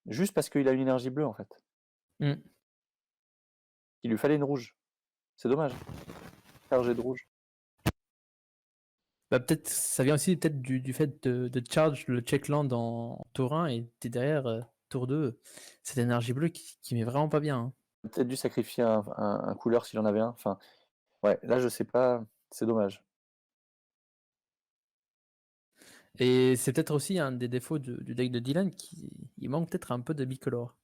juste parce qu'il a une énergie bleue en fait. Mm. Il lui fallait une rouge. C'est dommage. Chargé de rouge. Bah, peut-être, ça vient aussi peut-être du fait de charge le checkland en tour 1 et t'es derrière tour 2. Cette énergie bleue qui met vraiment pas bien, hein. Peut-être dû sacrifier un couleur s'il en avait un. Enfin, ouais, là je sais pas, c'est dommage. Et c'est peut-être aussi un des défauts du deck de Dylan, qui il manque peut-être un peu de bicolore.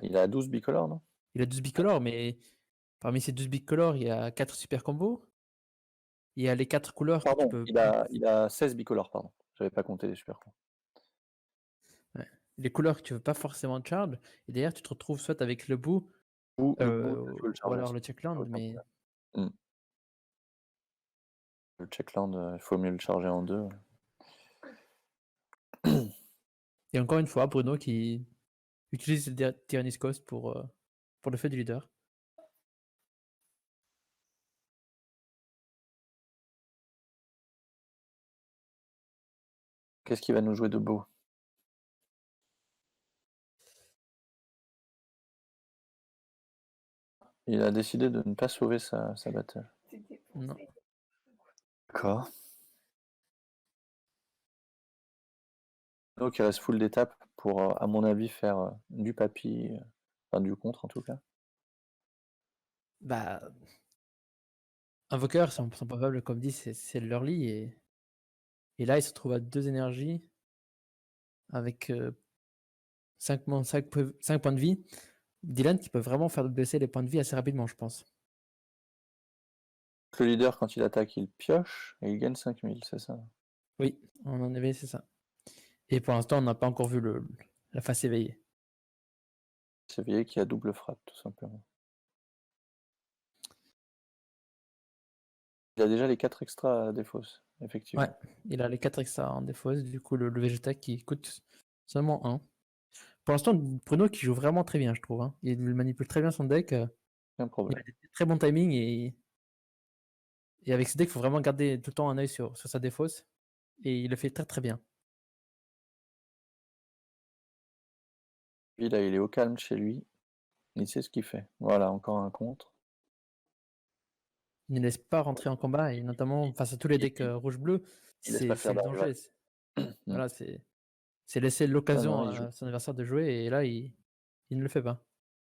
Il a 12 bicolores, non? Il a 12 bicolores, mais parmi ces 12 bicolores, il y a 4 super combos. Il y a les 4 couleurs que tu Pardon, peux. il a 16 bicolores, pardon. J'avais pas compté les super combos. Ouais. Les couleurs que tu veux pas forcément charge. Et d'ailleurs, tu te retrouves soit avec le bout, Le bout, il faut le ou charger alors aussi. le checkland, mais Le checkland, il faut mieux le charger en 2. et encore une fois, Bruno qui utilise le Tyrannis Cost pour le fait du leader. Qu'est-ce qu'il va nous jouer de beau? Il a décidé de ne pas sauver sa battle. Non. D'accord. Donc il reste full d'étapes pour, à mon avis, faire du papy, enfin du contre en tout cas. Bah, Invoker, son probable, comme dit, c'est l'early. Et là, il se trouve à 2 énergies avec 5 points de vie. Dylan qui peut vraiment faire baisser les points de vie assez rapidement, je pense. Le leader, quand il attaque, il pioche et il gagne 5000, c'est ça? Oui, on en avait, c'est ça. Et pour l'instant, on n'a pas encore vu la face éveillée. C'est éveillé qui a double frappe, tout simplement. Il a déjà les 4 extras à la défausse, effectivement. Ouais, il a les 4 extra en défausse, du coup le Vegeta qui coûte seulement 1. Pour l'instant, Bruno qui joue vraiment très bien, je trouve. Hein. Il manipule très bien son deck. Aucun Il problème. a des très bons timings et avec ce deck, il faut vraiment garder tout le temps un œil sur sa défausse. Et il le fait très très bien. Lui, là, il est au calme chez lui. Il sait ce qu'il fait. Voilà, encore un contre. Il ne laisse pas rentrer en combat, et notamment face à tous les decks rouge-bleu, Il laisse pas c'est faire le d'arrière. danger. Voilà, c'est laisser l'occasion Non, à son adversaire de jouer, et là, il ne le fait pas.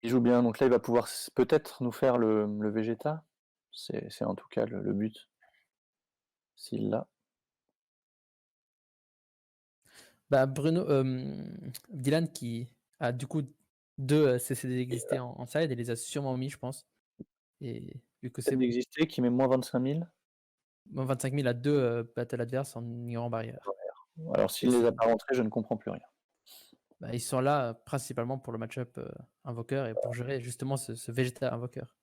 il joue bien, donc là, il va pouvoir peut-être nous faire le Vegeta. C'est en tout cas le but. S'il l'a. Bah, Bruno, Dylan qui a du coup 2 cessé d'exister en side, et les a sûrement mis, je pense. Et vu que c'est d'exister, qui met moins 25 000. 25 000 à 2 battles adverses en ignorant barrière. Alors s'il ne les a pas rentrés, je ne comprends plus rien. Bah, ils sont là principalement pour le match-up Invoker et pour gérer justement ce Vegeta Invoker.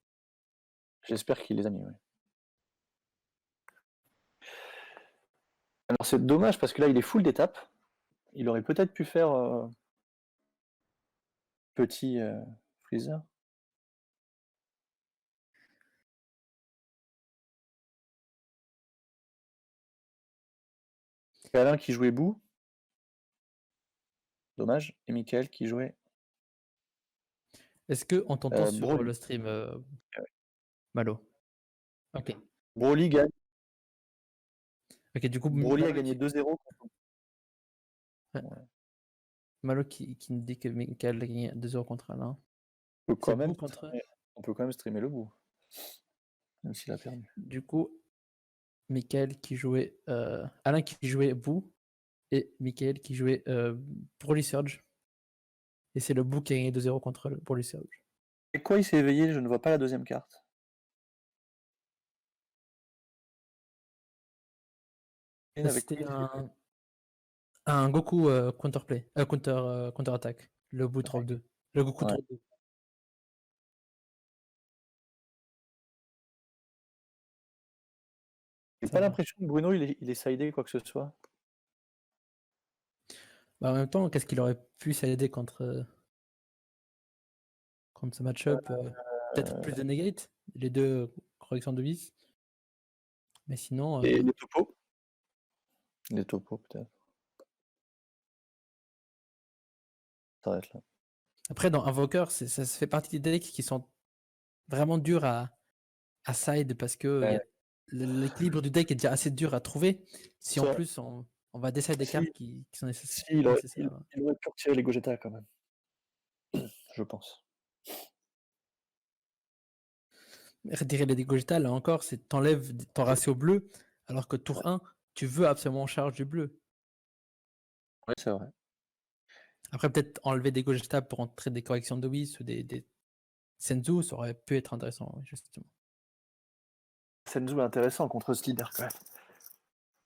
J'espère qu'il les a mis, oui. Alors c'est dommage parce que là il est full d'étapes. Il aurait peut-être pu faire petit Freezer. Alain qui jouait Boo. Dommage. Et Michael qui jouait. Est-ce qu'on t'entend sur Broly. le stream, Malo? Ok. Broly gagne. Ok, du coup, Broly Malo a gagné 2-0. Ouais. Malo qui nous dit que Michael a gagné 2-0 contre Alain. On peut quand même streamer le Boo. Même s'il a perdu. Du coup, Michael qui jouait. Alain qui jouait Boo et Michael qui jouait Broly Surge. Et c'est le Boo qui a gagné 2-0 contre le Broly Surge. Et quoi il s'est éveillé? Je ne vois pas la deuxième carte. C'était un Goku counterplay. Counter-attaque. Le Boo drop 2. Le Goku drop 2. J'ai pas l'impression que Bruno il est sidé quoi que ce soit. Bah, en même temps, qu'est-ce qu'il aurait pu s'aider contre ce match-up? Peut-être plus de negate, les 2 corrections de vis. Mais sinon. Et les topos. Les topos peut-être. Ça va être là. Après, dans Invoker, ça fait partie des decks qui sont vraiment durs à side parce que l'équilibre du deck est déjà assez dur à trouver. Si en plus on va décider des cartes qui sont nécessaires. Il aurait pu retirer les Gogeta quand même. Je pense. Retirer les Gogeta, là encore, c'est t'enlèves ton ratio bleu, alors que tour 1, tu veux absolument charge du bleu. Oui, c'est vrai. Après, peut-être enlever des Gogeta pour entrer des corrections de Whis ou des Senzu, ça aurait pu être intéressant, oui, justement. Senzu est intéressant contre ce leader quand même.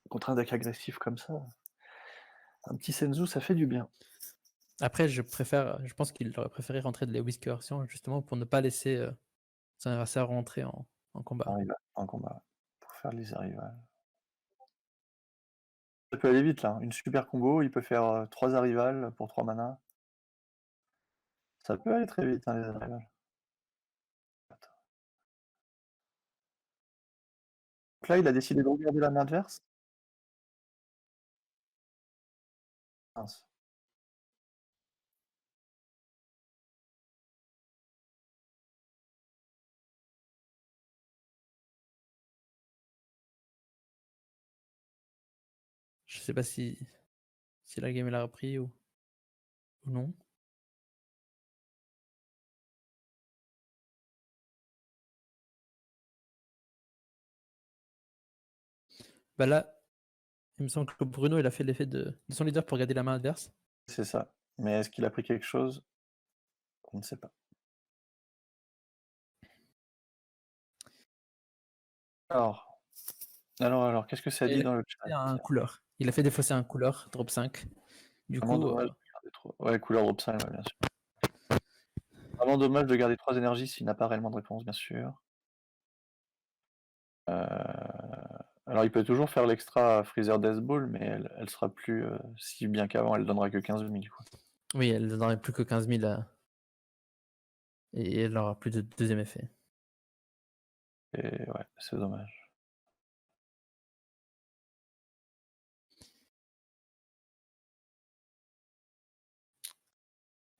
Contre un deck agressif comme ça. Un petit Senzu, ça fait du bien. Après, je pense qu'il aurait préféré rentrer de les Whiskersion, justement, pour ne pas laisser son adversaire rentrer en combat. Arrival, en combat. Pour faire les arrivales. Ça peut aller vite là. Une super combo, il peut faire 3 arrivales pour 3 mana. Ça peut aller très vite, hein, les arrivales. Donc là, il a décidé de regarder la main adverse. Mince. Je sais pas si la game elle a repris ou non. Bah là, il me semble que Bruno il a fait l'effet de son leader pour garder la main adverse. C'est ça. Mais est-ce qu'il a pris quelque chose? On ne sait pas. Alors, qu'est-ce que ça dit dans le chat? Un couleur. Il a fait défausser un couleur, drop 5. Du Vraiment coup, dommage de garder 3. Ouais, couleur drop 5, ouais, bien sûr. Vraiment dommage de garder 3 énergies s'il n'a pas réellement de réponse, bien sûr. Alors il peut toujours faire l'extra Freezer Death Ball, mais elle sera plus si bien qu'avant, elle donnera que 15 000 quoi. oui, elle n'aurait plus que 15 000 et elle n'aura plus de deuxième effet. Et ouais, c'est dommage.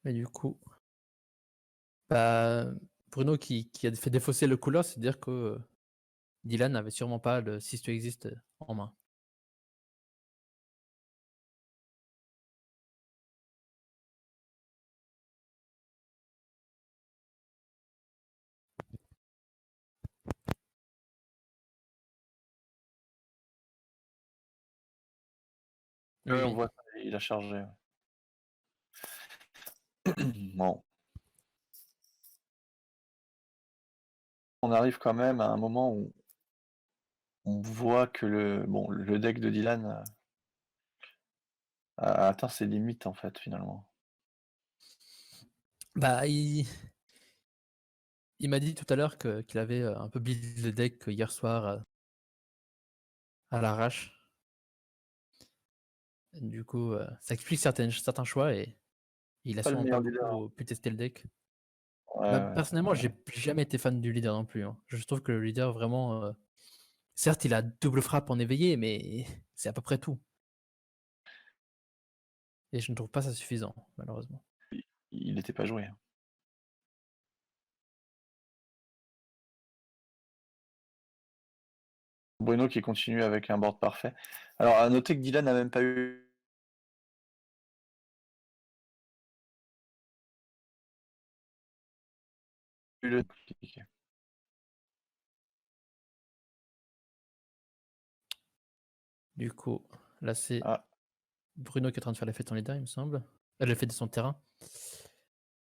Mais du coup, bah, Bruno qui a fait défausser le couleur, c'est-à-dire que Dylan n'avait sûrement pas le Cease to Exist en main. Ouais, Oui, on voit ça, il a chargé. Bon. On arrive quand même à un moment où on voit que le deck de Dylan a atteint ses limites en fait finalement. bah il m'a dit tout à l'heure qu'il avait un peu build le deck hier soir à l'arrache. Du coup, ça explique certains choix et il a Pas le sûrement pas meilleur leader. beaucoup pu tester le deck. Ouais, Bah, ouais. personnellement, j'ai jamais été fan du leader non plus, hein. Je trouve que le leader vraiment, certes, il a double frappe en éveillé, mais c'est à peu près tout. Et je ne trouve pas ça suffisant, malheureusement. Il n'était pas joué. Bruno qui continue avec un board parfait. Alors à noter que Dylan n'a même pas eu le clic. Du coup, là, c'est Ah, Bruno qui est en train de faire l'effet de son leader, il me semble. L'effet de son terrain.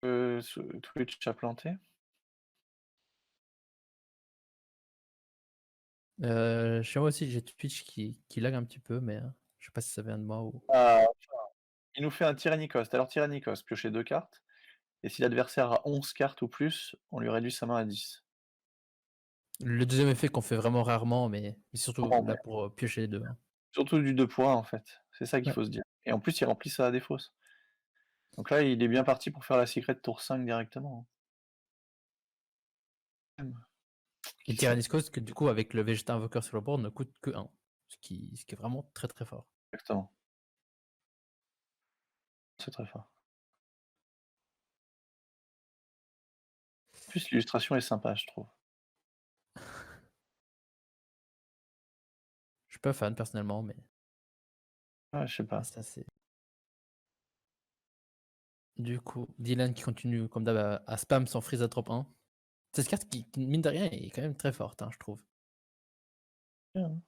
Twitch a planté. Chez moi aussi, j'ai Twitch qui lag un petit peu, mais je sais pas si ça vient de moi ou... Ah, il nous fait un Tyrannicost. Alors Tyrannicost, piocher 2 cartes. Et si l'adversaire a 11 cartes ou plus, on lui réduit sa main à 10. Le deuxième effet qu'on fait vraiment rarement, mais surtout Oh, là ouais. pour piocher les deux, hein. Surtout du 2 points en fait. C'est ça qu'il Ouais. faut se dire. Et en plus, il remplit sa défausse. Donc là, il est bien parti pour faire la secret tour 5 directement. Et Qui sait? Tyranniscos, que du coup, avec le Vegeta Invoker sur le board, ne coûte que 1. Ce qui est vraiment très très fort. Exactement. C'est très fort. En plus, l'illustration est sympa, je trouve. Je suis pas fan personnellement, mais Ouais, je sais pas. ça c'est... Du coup, Dylan qui continue comme d'hab à spam son freeze à drop 1. Cette carte qui, mine de rien, est quand même très forte, hein, je trouve. Bien.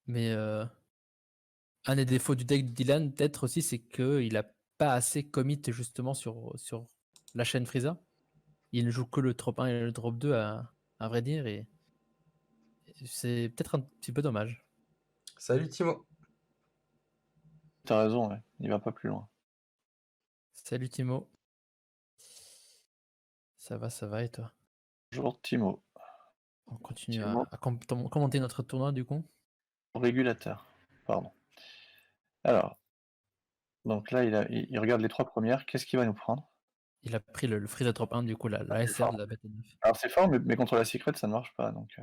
Mais un des défauts du deck de Dylan, peut-être aussi, c'est qu'il a pas assez commit justement sur la chaîne Frieza. Il ne joue que le drop 1 et le drop 2 à vrai dire, et c'est peut-être un petit peu dommage. Salut Timo. T'as raison, ouais. Il va pas plus loin. Salut Timo. Ça va et toi? Bonjour Timo. On continue Timo. à commenter notre tournoi du coup. Régulateur. Pardon. Alors, donc là, il regarde les 3 premières. Qu'est-ce qu'il va nous prendre? Il a pris le Frieza drop 1 du coup, la c'est SR fort. de la bête 9. Alors c'est fort, mais contre la Secret, ça ne marche pas. Donc,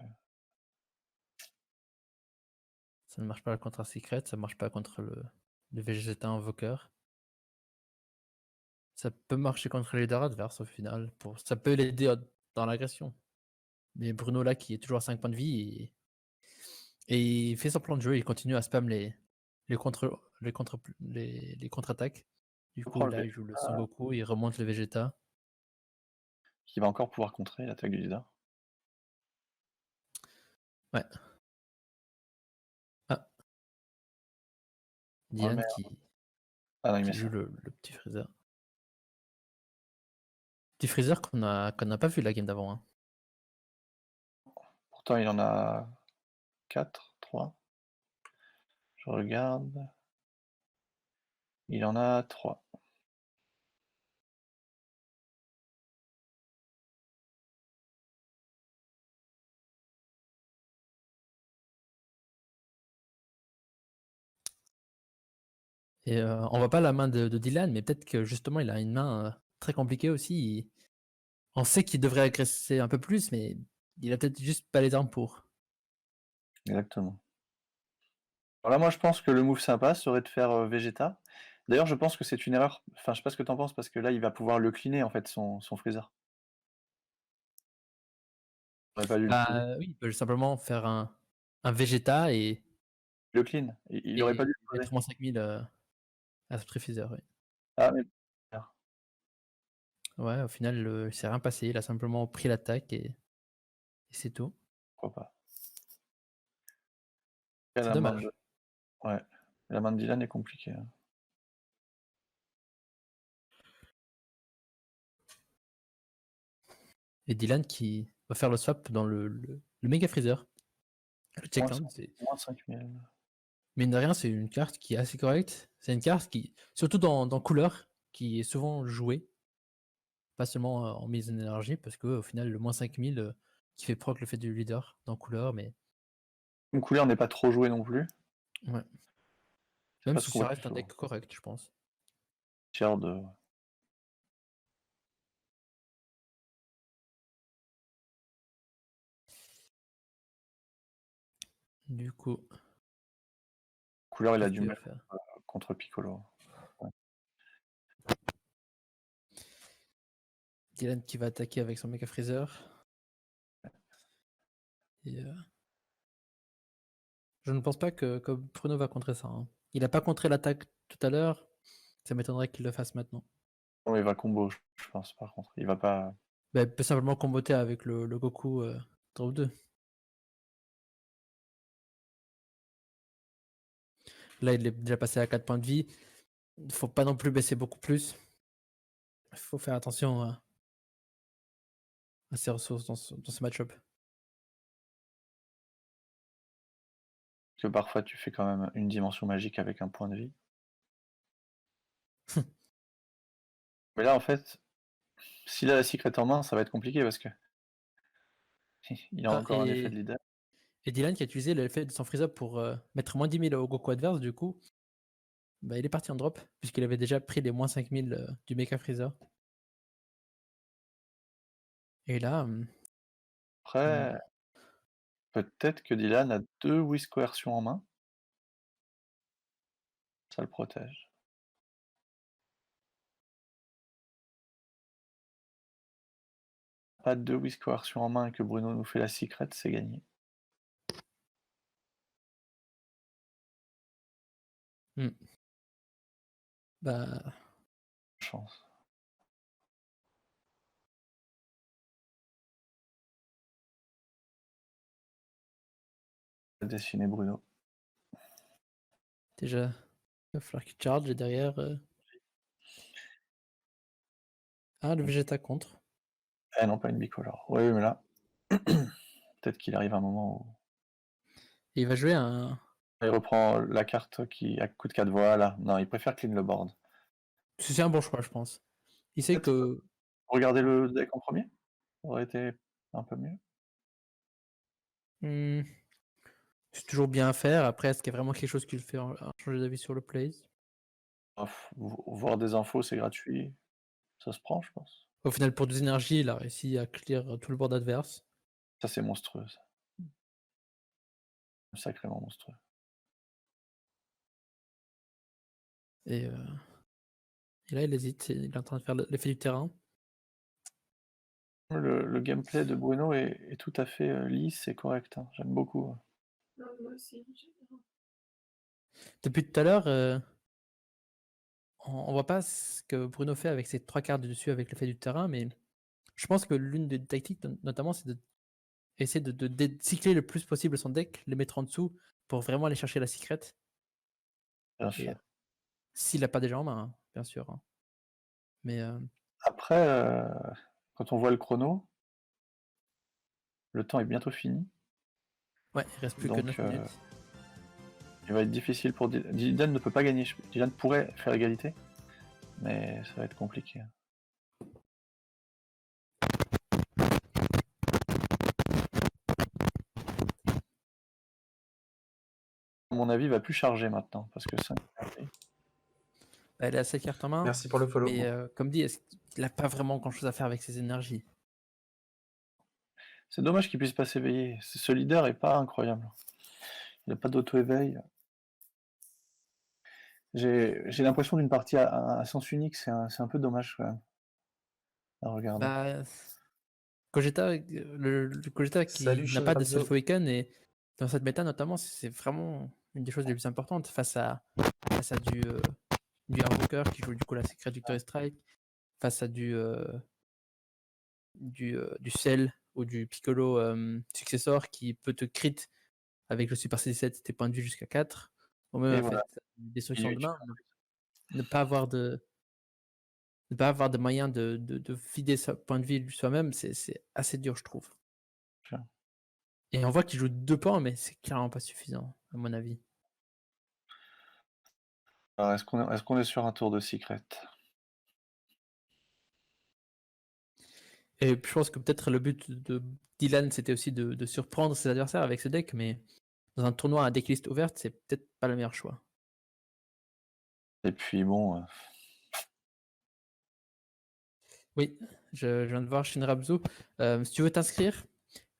Ça ne marche pas contre un Secret, ça ne marche pas contre le Vegeta Invoker. Ça peut marcher contre les leaders adverses au final. Ça peut l'aider dans l'agression. Mais Bruno là qui est toujours à 5 points de vie et il fait son plan de jeu, il continue à spam les contre-attaques. Du coup là il joue le Son Goku, il remonte le Vegeta. Qui va encore pouvoir contrer l'attaque du leader. Ouais. Ah. Dylan qui joue le petit Freezer. Petit Freezer qu'on n'a pas vu la game d'avant. Hein. Pourtant, il en a 4, 3. Je regarde. Il en a 3. Et on voit pas la main de Dylan, mais peut-être que justement il a une main très compliquée aussi. On sait qu'il devrait agresser un peu plus, mais il a peut-être juste pas les armes pour. Exactement. Alors là, moi, je pense que le move sympa serait de faire Vegeta. D'ailleurs, je pense que c'est une erreur. Enfin, je sais pas ce que t'en penses, parce que là, il va pouvoir le cleaner, en fait, son Freezer. On aurait pas dû le cleaner. Oui, il peut simplement faire un Vegeta et Le clean. Il aurait pas dû le poser. mettre moins 5000 à ce Freezer. Ouais. Ah, mais... Ouais, au final, il s'est rien passé. Il a simplement pris l'attaque et c'est tout. Pourquoi pas. C'est dommage. Ouais. La main de Dylan est compliquée. Hein. Et Dylan qui va faire le swap dans le Mega Freezer. Le checkland, c'est... Moins 5000. Mine de rien, c'est une carte qui est assez correcte. C'est une carte qui, surtout dans couleur, qui est souvent jouée. Pas seulement en mise en énergie, parce qu'au final, le moins 5000 qui fait proc le fait du leader dans couleur, mais. Une couleur n'est pas trop jouée non plus. Ouais. Même si ça reste un deck correct, je pense. Cher de. Du coup. Couleur, il a du mal contre Piccolo. Ouais. Dylan qui va attaquer avec son Mega Freezer. Et je ne pense pas que Bruno va contrer ça. Hein. Il n'a pas contré l'attaque tout à l'heure. Ça m'étonnerait qu'il le fasse maintenant. Non, il va combo, je pense, par contre. Il va pas. Bah, il peut simplement comboter avec le Goku Drop 2. Là, il est déjà passé à 4 points de vie. Il ne faut pas non plus baisser beaucoup plus. Il faut faire attention à ses ressources dans ce match-up. Que parfois tu fais quand même une dimension magique avec un point de vie. Mais là, en fait, s'il a la secret en main, ça va être compliqué parce que il a encore un effet de leader. Et Dylan qui a utilisé l'effet de son Freezer pour mettre moins 10 000 au Goku adverse, du coup, bah, il est parti en drop, puisqu'il avait déjà pris les moins 5000 du Mecha Freezer. Et là. Après, peut-être que Dylan a 2 Whis coercion en main. Ça le protège. Pas 2 Whis coercion en main et que Bruno nous fait la secret, c'est gagné. Bah. Chance. Dessiner Bruno. Déjà, il va falloir qu'il charge et derrière. Ah, le Vegeta contre. Ah non, pas une bicolore. Oui, mais là, peut-être qu'il arrive un moment où Et il va jouer un. il reprend la carte qui a coûte 4 voix, là. Non, il préfère clean le board. C'est un bon choix, je pense. Il sait Peut-être que. regarder le deck en premier, ça aurait été un peu mieux. Hmm, c'est toujours bien à faire. Après, est-ce qu'il y a vraiment quelque chose qui le fait changer d'avis sur le plays? Voir des infos, c'est gratuit. Ça se prend, je pense. Au final, pour 2 énergies, il a réussi à clear tout le board adverse. Ça, c'est monstrueux, ça. Sacrément monstrueux. Et là, il hésite. Il est en train de faire l'effet du terrain. Le gameplay de Bruno est tout à fait lisse et correct, hein. J'aime beaucoup. Non, moi aussi, Depuis tout à l'heure, on voit pas ce que Bruno fait avec ses 3 cartes dessus avec l'effet du terrain, mais je pense que l'une des tactiques, notamment, c'est d'essayer de cycler le plus possible son deck, les mettre en dessous pour vraiment aller chercher la secret. Bien Et sûr. s'il l'a pas déjà en main, hein, bien sûr. Hein. Mais Après, quand on voit le chrono, le temps est bientôt fini. ouais, il reste plus que 9 Donc, minutes. il va être difficile pour Dylan ne peut pas gagner. Dylan pourrait faire égalité, mais ça va être compliqué. À mon avis, il va plus charger maintenant parce que ça. Elle a 7 cartes en main. Merci pour le follow. Mais comme dit, il n'a pas vraiment grand chose à faire avec ses énergies. C'est dommage qu'il puisse pas s'éveiller. Ce leader est pas incroyable. Il n'a pas d'auto-éveil. J'ai l'impression d'une partie à sens unique, c'est un peu dommage quand même. À regarder. Bah, Gogeta, le Gogeta qui Salut, n'a pas de Shinrabzo. Self-Awaken, et dans cette méta notamment, c'est vraiment une des choses les plus importantes face à du Hardwalker qui joue du coup la Secret Victory Strike, face à du Cell ou du Piccolo Successor qui peut te crit avec le Super C17 tes points de vue jusqu'à 4, ou même Et en voilà. fait destruction Et de main, ne pas avoir de moyen de vider sa point de vie soi-même, c'est assez dur, je trouve. Tiens. Et on voit qu'il joue 2 points, mais c'est clairement pas suffisant, à mon avis. Alors, est-ce qu'on est sur un tour de secret? Et je pense que peut-être le but de Dylan, c'était aussi de surprendre ses adversaires avec ce deck, mais dans un tournoi à decklist ouverte, c'est peut-être pas le meilleur choix. Et puis bon, Oui, je viens de voir Shinrabzu. Si tu veux t'inscrire,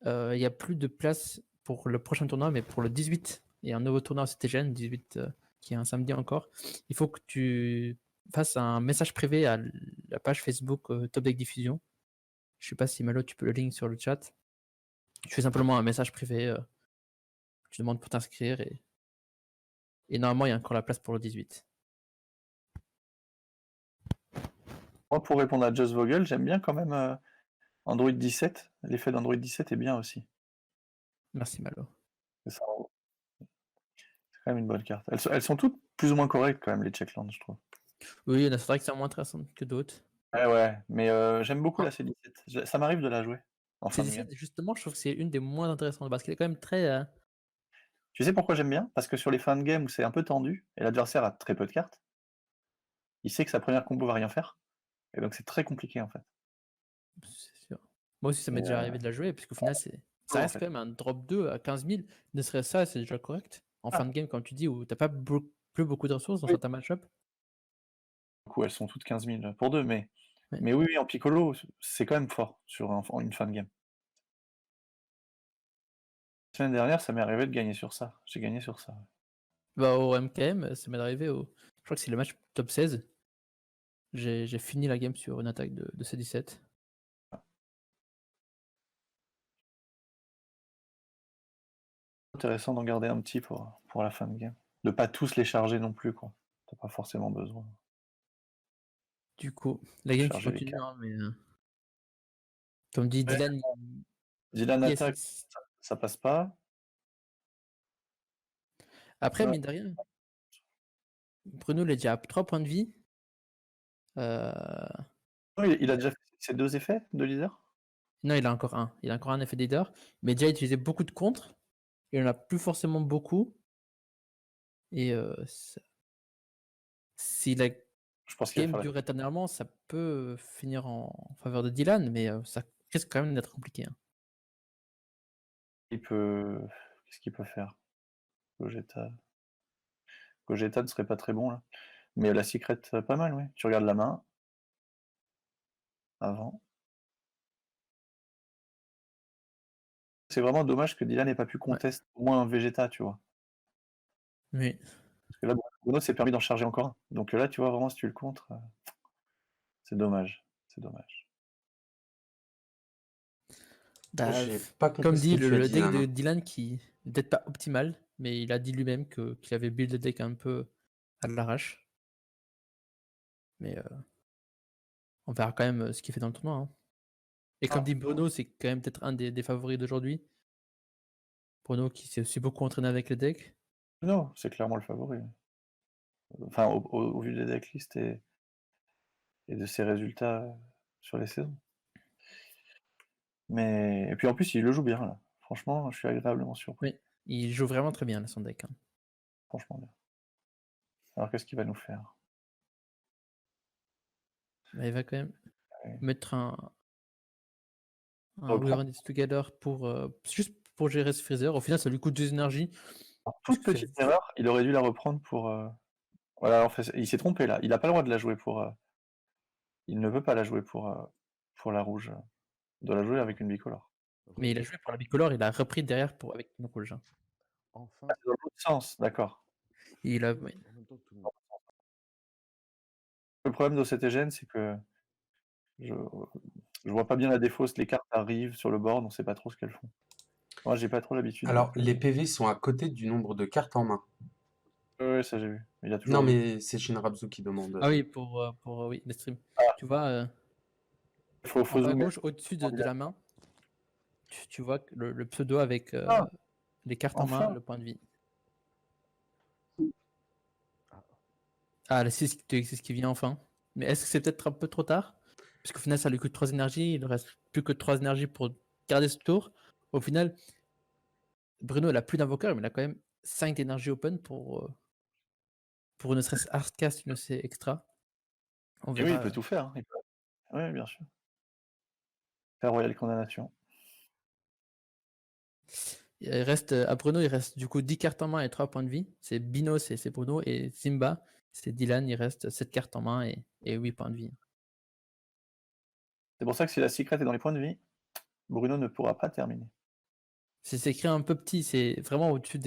il n'y a plus de place pour le prochain tournoi, mais pour le 18, il y a un nouveau tournoi au CTGN, 18, qui est un samedi encore. Il faut que tu fasses un message privé à la page Facebook Top Deck Diffusion. Je sais pas si Malo, tu peux le link sur le chat. Tu fais simplement un message privé, tu demandes pour t'inscrire et normalement il y a encore la place pour le 18. moi pour répondre à Just Vogel, j'aime bien quand même Android 17. L'effet d'Android 17 est bien aussi. Merci Malo. C'est quand même une bonne carte. Elles sont toutes plus ou moins correctes quand même, les checklands, je trouve. Oui, c'est vrai que c'est moins intéressant que d'autres. Ouais, mais j'aime beaucoup la C17. Ça m'arrive de la jouer en fin de game. C17, justement, je trouve que c'est une des moins intéressantes parce qu'elle est quand même très. Tu sais pourquoi j'aime bien? Parce que sur les fins de game où c'est un peu tendu, et l'adversaire a très peu de cartes, il sait que sa première combo va rien faire, et donc c'est très compliqué en fait. C'est sûr. Moi aussi, ça m'est déjà arrivé de la jouer, puisqu'au final, ça en reste fait. quand même un drop 2 à 15 000. Ne serait-ce ça, c'est déjà correct. En fin de game, comme tu dis, où t'as pas plus beaucoup de ressources dans Oui. certains match-up. Du coup, elles sont toutes 15 000 pour deux, Ouais. mais oui, en piccolo, c'est quand même fort sur une fin de game. La semaine dernière, ça m'est arrivé de gagner sur ça. J'ai gagné sur ça. Bah, au MKM, ça m'est arrivé je crois que c'est le match top 16. J'ai fini la game sur une attaque de C17. Intéressant d'en garder un petit pour la fin de game. De pas tous les charger non plus, quoi. T'as pas forcément besoin. Du coup, la game qui Charger les continue, cartes. hein, mais comme dit Ouais. Dylan, Dylan yes, attaque, ça passe pas. après, Ouais. mine de rien, Bruno, il est déjà à 3 points de vie. Non, il a déjà fait ses 2 effets de leader? Non, il a encore un. Il a encore un effet de leader, mais déjà utilisé beaucoup de contres. Il en a plus forcément beaucoup. Et si la Je pense qu'il va game faire la dure éternellement, ça peut finir en faveur de Dylan, mais ça risque quand même d'être compliqué. Hein. Qu'est-ce qu'il peut faire? Gogeta ne serait pas très bon là. Mais la secret, pas mal, oui. Tu regardes la main. Avant. C'est vraiment dommage que Dylan n'ait pas pu contester au moins un Vegeta, tu vois. Oui. Parce que là, Bruno s'est permis d'en charger encore un. Donc là, tu vois, vraiment, si tu le contres, c'est dommage. C'est dommage. Bah, J'ai pas compris comme ce dit, que tu as le dit, deck là, de non. Dylan qui n'est peut-être pas optimal, mais il a dit lui-même qu'il avait build le deck un peu à l'arrache. Mais on verra quand même ce qu'il fait dans le tournoi. Hein. Et comme dit Bruno, c'est quand même peut-être un des favoris d'aujourd'hui. Bruno qui s'est aussi beaucoup entraîné avec le deck. Non, c'est clairement le favori. Enfin, au vu des decklists et de ses résultats sur les saisons. Mais et puis en plus, il le joue bien là. Franchement, je suis agréablement surpris. Oui, il joue vraiment très bien là, son deck. Hein. Franchement bien. Alors qu'est-ce qu'il va nous faire? Bah, il va quand même Ouais. mettre un Reprend. We Are in This Together pour juste pour gérer ce freezer. Au final, ça lui coûte 2 énergies. Toute Parce que petite erreur, il aurait dû la reprendre pour. Voilà, en fait, il s'est trompé là. Il n'a pas le droit de la jouer pour. Il ne veut pas la jouer pour la rouge. Il doit la jouer avec une bicolore. Mais il a joué pour la bicolore, il a repris derrière avec une rouge. Hein. Enfin, Ah, c'est dans l'autre sens, d'accord. Il a... en même temps que tout le monde. Le problème d'OCTGN, c'est que je vois pas bien la défausse. Les cartes arrivent sur le board, on sait pas trop ce qu'elles font. Moi, j'ai pas trop l'habitude. Alors, les PV sont à côté du nombre de cartes en main. Oui, ça j'ai vu. Il y a Non, toujours. mais c'est Shinrabzu qui demande. Ah oui, pour oui, le stream. Ah. Tu vois, Faut en bas à zoomer. gauche, au-dessus de la main, tu vois que le pseudo avec Ah, les cartes en main, enfin. le point de vie. Ah, Ah, le 6 qui vient enfin. Mais est-ce que c'est peut-être un peu trop tard? Parce qu'au final, ça lui coûte 3 énergies, il ne reste plus que 3 énergies pour garder ce tour. Au final, Bruno, il a plus d'invoceur, mais il a quand même 5 d'énergie open pour ne serait-ce Hardcast, une C extra. On Et oui, il verra. peut tout faire. Hein. Oui, bien sûr. Faire Royal Condamnation. Il reste, à Bruno, il reste du coup 10 cartes en main et 3 points de vie. C'est Bino, c'est Bruno. Et Simba, c'est Dylan, il reste 7 cartes en main et 8 points de vie. C'est pour ça que si la secret est dans les points de vie, Bruno ne pourra pas terminer. C'est écrit un peu petit, c'est vraiment au-dessus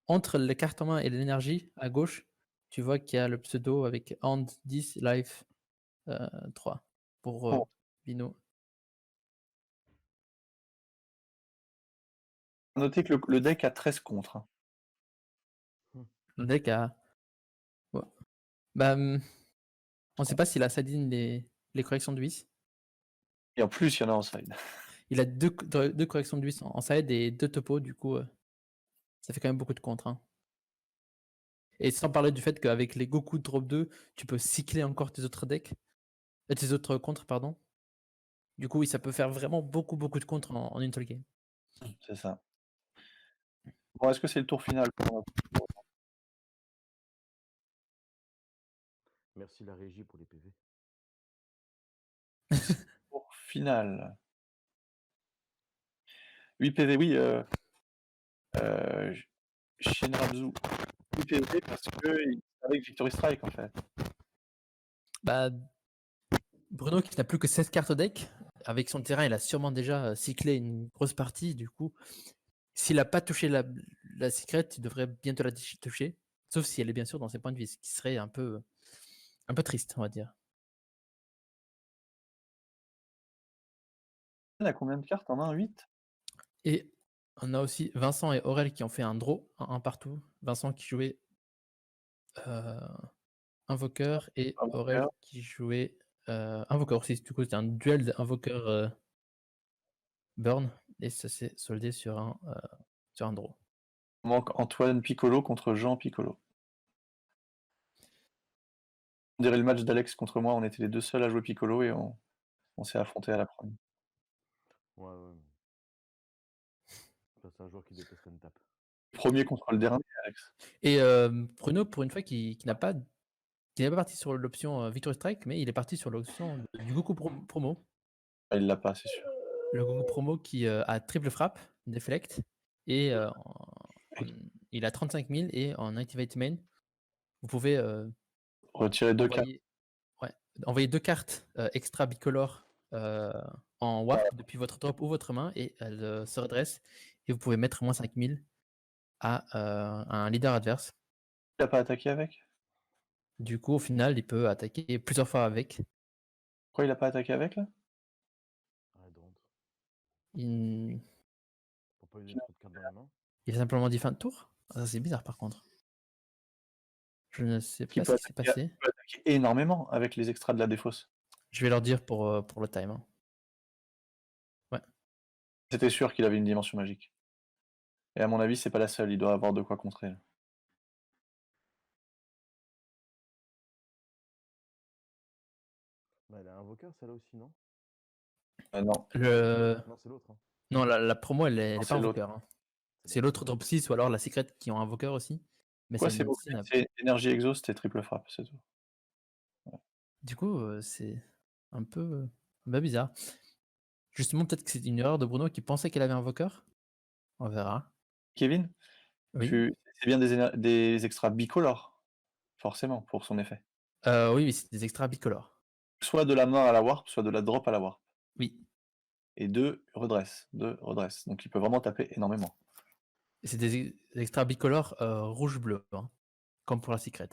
entre les cartes en main et l'énergie, à gauche, tu vois qu'il y a le pseudo avec Hand 10, Life 3 pour Bon. Bino. Notez que le deck a 13 contre. Hein. Le deck a. Ouais. Bah, on sait pas s'il a Sadine les corrections de vis. Et en plus, il y en a en side. Il a deux corrections de vis en side et 2 topos, du coup, ça fait quand même beaucoup de contre. Hein. Et sans parler du fait qu'avec les Goku Drop 2, tu peux cycler encore tes autres decks, tes autres contres, pardon. Du coup, oui, ça peut faire vraiment beaucoup de contre en une seule game. C'est ça. Bon, est-ce que c'est le tour final pour... merci la régie pour les PV. Tour final. 8 PV, oui. Shinrabzu. 8 PV parce qu'il savait que Victory Strike, en fait. Bah, Bruno qui n'a plus que 16 cartes au deck, avec son terrain, il a sûrement déjà cyclé une grosse partie. Du coup, s'il n'a pas touché la secret, il devrait bientôt la toucher. Sauf si elle est bien sûr dans ses points de vie, ce qui serait un peu triste, on va dire. Il a combien de cartes en main? 8? Et on a aussi Vincent et Aurel qui ont fait un draw, un partout. Vincent qui jouait Invoker et Aurel qui jouait Invoker aussi. Du coup, c'était un duel d'Invoker Burn et ça s'est soldé sur un draw. Il manque Antoine Piccolo contre Jean Piccolo. On dirait le match d'Alex contre moi, on était les deux seuls à jouer Piccolo et on s'est affrontés à la première. Ouais, ouais. Ça, c'est un joueur qui détesterait une tape. Premier contre le dernier, Alex. Et Bruno, pour une fois, qui n'est pas parti sur l'option Victory Strike, mais il est parti sur l'option du Goku promo. Ah, il l'a pas, c'est sûr. Le Goku promo qui a triple frappe, deflect, et il a 35 000 et en Activate Main, vous pouvez Retirer 2 cartes. envoyer 2 cartes extra bicolores en warp depuis votre drop ou votre main et elles se redressent et vous pouvez mettre moins 5000 à un leader adverse. Il a pas attaqué avec? Du coup, au final, il peut attaquer plusieurs fois avec. Pourquoi il a pas attaqué avec là? Arrête de rentrer. Il, Pour pas user trop de cartes dans les mains. il a simplement dit fin de tour. Ah, ça, c'est bizarre par contre. Je ne sais Qui pas peut ce qui s'est passé. il peut attaquer énormément avec les extras de la défausse. Je vais leur dire pour le time, hein. C'était sûr qu'il avait une dimension magique. Et à mon avis, c'est pas la seule, il doit avoir de quoi contrer. Là. Bah, elle a un invoqueur, celle-là aussi, non? Non, Non, c'est l'autre. Hein. Non, la promo, elle est Non, pas c'est l'autre. invoqueur, hein. C'est l'autre drop 6 ou alors la secret qui ont invoqueur aussi. Mais Quoi, celle c'est ci n'a- c'est énergie exhaust et triple frappe, c'est tout. Du coup, c'est un peu bizarre. Justement, peut-être que c'est une erreur de Bruno qui pensait qu'elle avait un invoqueur. On verra. Kevin, Oui. c'est bien des extras bicolores, forcément, pour son effet. Oui, mais c'est des extras bicolores. Soit de la main à la warp, soit de la drop à la warp. Oui. Et 2 redresse. Donc il peut vraiment taper énormément. Et c'est des extras bicolores rouge-bleu, hein, comme pour la secret.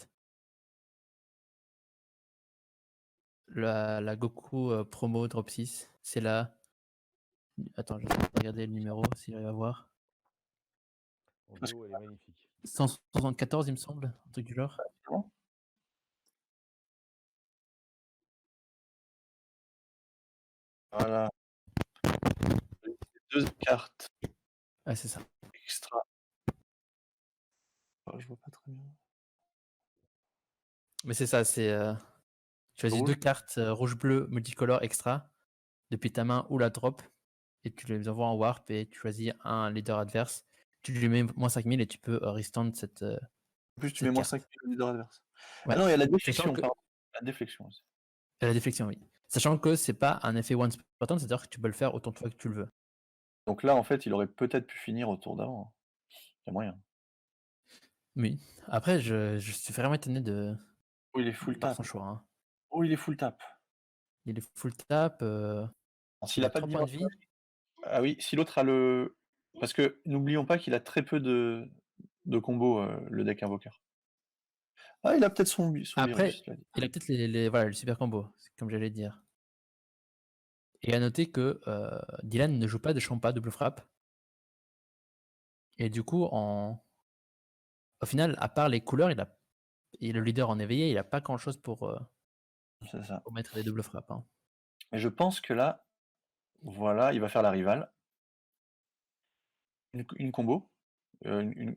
La Goku promo drop 6, c'est là. Attends, je vais regarder le numéro si j'arrive à voir. En duo, elle est magnifique. 174, il me semble, un truc du genre. Voilà. 2 cartes Ah, c'est ça. extra. Oh, je vois pas très bien. Mais c'est ça, c'est. Tu choisis Rouge. 2 cartes rouge-bleu multicolore extra depuis ta main ou la drop et tu les envoies en warp et tu choisis un leader adverse. Tu lui mets moins 5000 et tu peux restand cette. En plus, tu cette mets moins carte. 5 au leader adverse. Ouais. Ah non, il y a la Sachant déflexion, que- pardon. La déflexion aussi. La déflexion, oui. Sachant que c'est pas un effet one spot, c'est-à-dire que tu peux le faire autant de fois que tu le veux. Donc là, en fait, il aurait peut-être pu finir au tour d'avant. Il y a moyen. Oui. Après, je suis vraiment étonné de Oh, il est full par tap. son choix, hein. Oh, il est full tap. Il est full tap. S'il Il a a pas de 3 points de vie. dimension. Ah oui, si l'autre a le. Parce que n'oublions pas qu'il a très peu de combos, le deck invoqueur. Ah, il a peut-être son Après, virus. Là. il a peut-être voilà, le super combo, comme j'allais dire. Et à noter que Dylan ne joue pas de Champa double frappe. Et du coup, au final, à part les couleurs, il est le leader en éveillé, il a pas grand-chose pour C'est ça. mettre des doubles frappes, hein. Et je pense que là, voilà, il va faire la rivale. Une combo.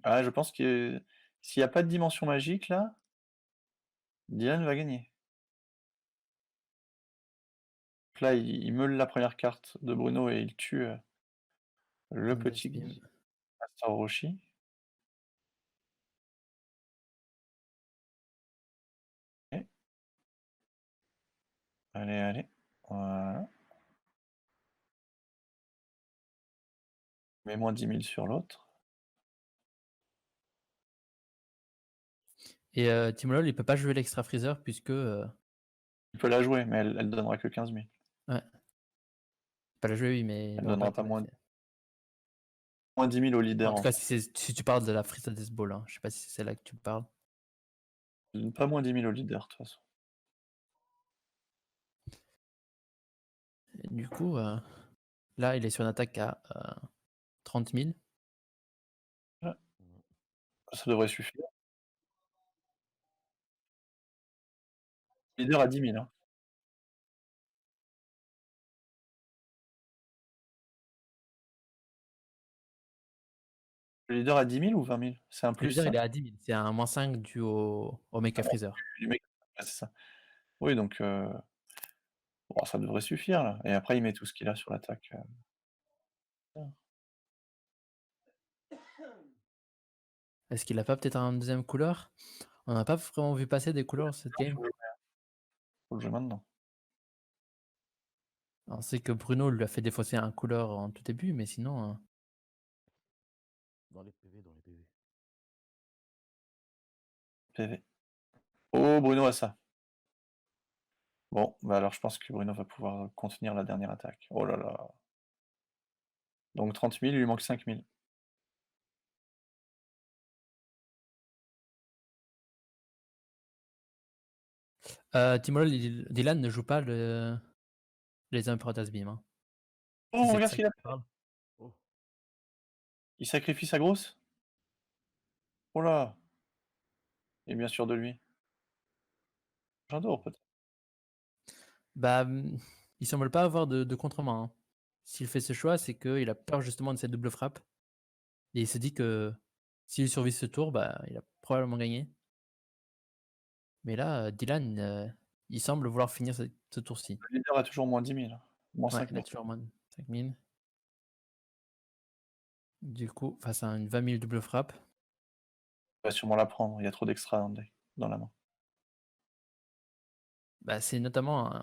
Ah, je pense que s'il n'y a pas de dimension magique, là, Dylan va gagner. Donc là, il meule la première carte de Bruno et il tue le Index petit Beam. Master Roshi. Ok. Allez, allez. Voilà. Mets moins 10 000 sur l'autre. Et Timolol, il peut pas jouer l'extra freezer puisque. Il peut la jouer, mais elle donnera que 15 000. Ouais. Pas la jouer, oui, mais il Elle aura donnera le pas temps moins, d'effet. moins 10 000 au leader. En tout cas, si tu parles de la Freezer Death Ball, hein. Je sais pas si c'est celle-là que tu parles. Pas moins 10 000 au leader, de toute façon. Et du coup, là, il est sur une attaque à 30 000. Ça devrait suffire. Leader à 10 000. Hein. Le leader à 10 000 ou 20 000? C'est un Le plus leader, 5 il est à 10 000. C'est un moins 5 dû au Mecha Freezer. du mec. Ouais, c'est ça. Oui, donc bon, ça devrait suffire là. Et après, il met tout ce qu'il a sur l'attaque. Est-ce qu'il a pas peut-être un deuxième couleur? On n'a pas vraiment vu passer des couleurs cette Non, game. faut le jouer maintenant. On sait que Bruno lui a fait défausser un couleur en tout début, mais sinon, Dans les PV, dans les PV. PV. Oh, Bruno a ça. Bon, bah alors je pense que Bruno va pouvoir contenir la dernière attaque. Oh là là. Donc 30 000, il lui manque 5 000. Timol, Dylan ne joue pas les Emperor's Beam. Hein. Oh, Si c'est de regarde ça ce qu'il a que tu fait. parles. Oh, Il sacrifie sa grosse. Oh là. Il est bien sûr de lui. J'adore peut-être. Bah, il semble pas avoir de contre-main. Hein. S'il fait ce choix, c'est qu'il a peur justement de cette double frappe. Et il se dit que s'il survit ce tour, bah, il a probablement gagné. Mais là, Dylan, il semble vouloir finir ce tour-ci. Le leader a toujours moins 10 000. Moins Ouais, 5 il a 000. toujours moins de 5000. Du coup, face à une 20 000 double frappe. Il va sûrement la prendre. Il y a trop d'extra dans la main. Bah, c'est notamment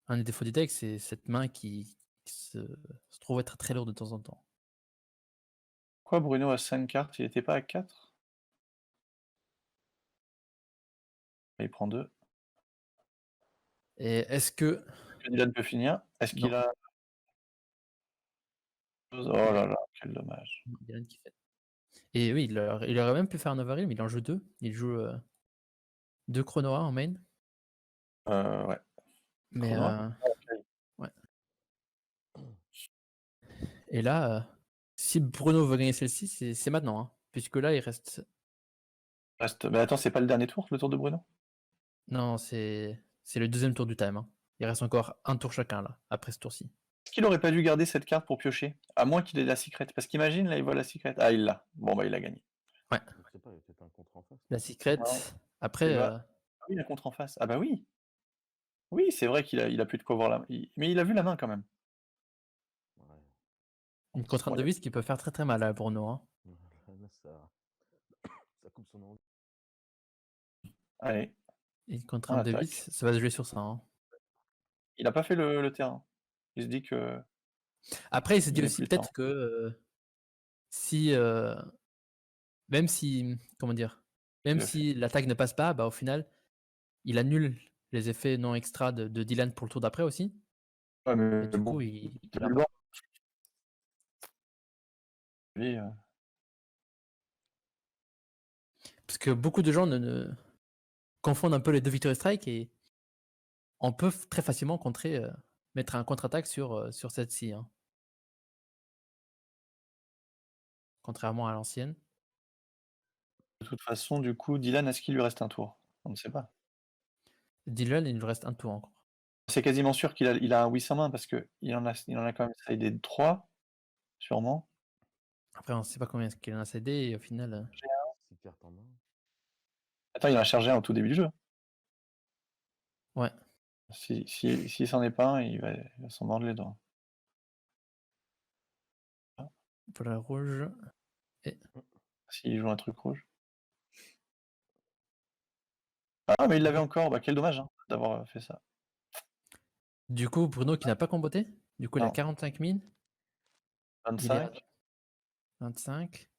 un des défauts du deck, c'est cette main qui se trouve être très lourde de temps en temps. Quoi, Bruno a 5 cartes, il était pas à 4? Il prend 2. Et est-ce que... Dylan peut finir. Est-ce qu'il Non, a... Oh là là, quel dommage. Dylan qui fait. Et oui, il aurait même pu faire un overheal, mais il en joue 2. Il joue 2 Chronoa en main. Ouais. Mais Chrono. ouais. Et là, si Bruno veut gagner celle-ci, c'est maintenant. Hein, puisque là, il reste... Mais attends, c'est pas le dernier tour, le tour de Bruno? Non, c'est le deuxième tour du time. Hein. Il reste encore un tour chacun, là, après ce tour-ci. Est-ce qu'il aurait pas dû garder cette carte pour piocher? À moins qu'il ait la secret. Parce qu'imagine, là, il voit la secret. Ah, il l'a. Bon, bah, il a gagné. Ouais. je sais pas, il y a peut-être un contre en face. La secret. Non. Après, Et bah, ah oui, la contre en face. Ah bah oui. Oui, c'est vrai qu'il a plus de quoi voir mais il a vu la main quand même. Ouais. une contrainte de Incroyable. vis qui peut faire très très mal à Bruno. Hein. Là, ça coupe son envie. Allez, Une on contrainte de attaque. vis, ça va se jouer sur ça. Hein. Il a pas fait le terrain. Il se dit que Après, il se dit il n'est aussi plus temps. peut-être que si, même si, comment dire, même Il le fait. si l'attaque ne passe pas, bah, au final, il annule les effets non extra de Dylan pour le tour d'après aussi. Ouais, mais Et du bon, coup, il t'as vu perd le pas. bord? Lui, Parce que beaucoup de gens confondent un peu les deux Victory Strike et on peut très facilement contrer, mettre un contre-attaque sur celle-ci. Hein. Contrairement à l'ancienne. de toute façon, du coup, Dylan, est-ce qu'il lui reste un tour? On ne sait pas. Dylan, il lui reste un tour encore. C'est quasiment sûr qu'il a un 800 main parce qu'il en a quand même sidé 3, sûrement. Après, on ne sait pas combien qu'il en a cédé et au final. 6 cartes en main. Attends, il en a chargé un au tout début du jeu. Ouais. S'il s'en est pas un, il va s'en mordre les doigts. Pour la rouge. S'il joue un truc rouge. Ah, mais il l'avait encore. Bah, quel dommage hein, d'avoir fait ça. Du coup, Bruno qui n'a pas comboté. Du coup, il a Non. 45 000. Il est à 25. 25.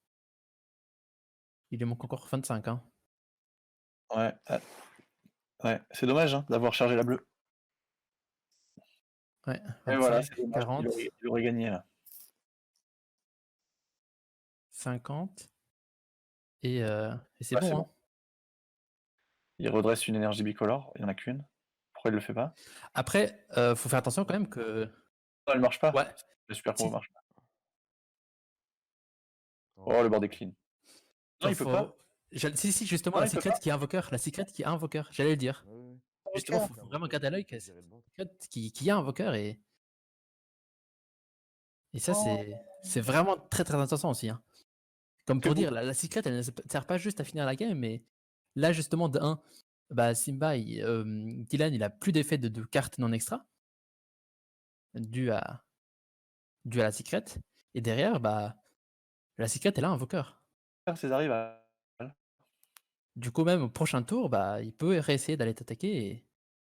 Il lui manque encore 25. Hein. Ouais. Ouais, c'est dommage hein, d'avoir chargé la bleue. Ouais, Et voilà, 25, c'est dommage. 40, Il aurait gagné là. 50. Et c'est Ouais, bon. c'est Hein. bon. Il redresse une énergie bicolore. Il n'y en a qu'une. Pourquoi il le fait pas? Après, faut faire attention quand même que. Non, elle marche pas. Ouais. Le super combo Si. marche pas. Oh, le bord est clean. Non, il peut pas. Si, justement, Non, la il peut secret pas. qui est invoqueur. La secret qui est invoqueur. J'allais le dire. Ouais. Justement, Ok. faut vraiment garder à l'œil que c'est Virer le banc. la secret qui a invoqueur et ça, Oh. c'est vraiment très très intéressant aussi. Hein. Comme Que pour dire, la secret, elle ne sert pas juste à finir la game, mais là, justement, de 1, bah, Simba, Dylan, il a plus d'effet de cartes non extra, dû à la secret. Et derrière, bah, la secret, elle a invoqueur. Faire ses arrivales. Du coup, même au prochain tour, bah, il peut réessayer d'aller t'attaquer et Il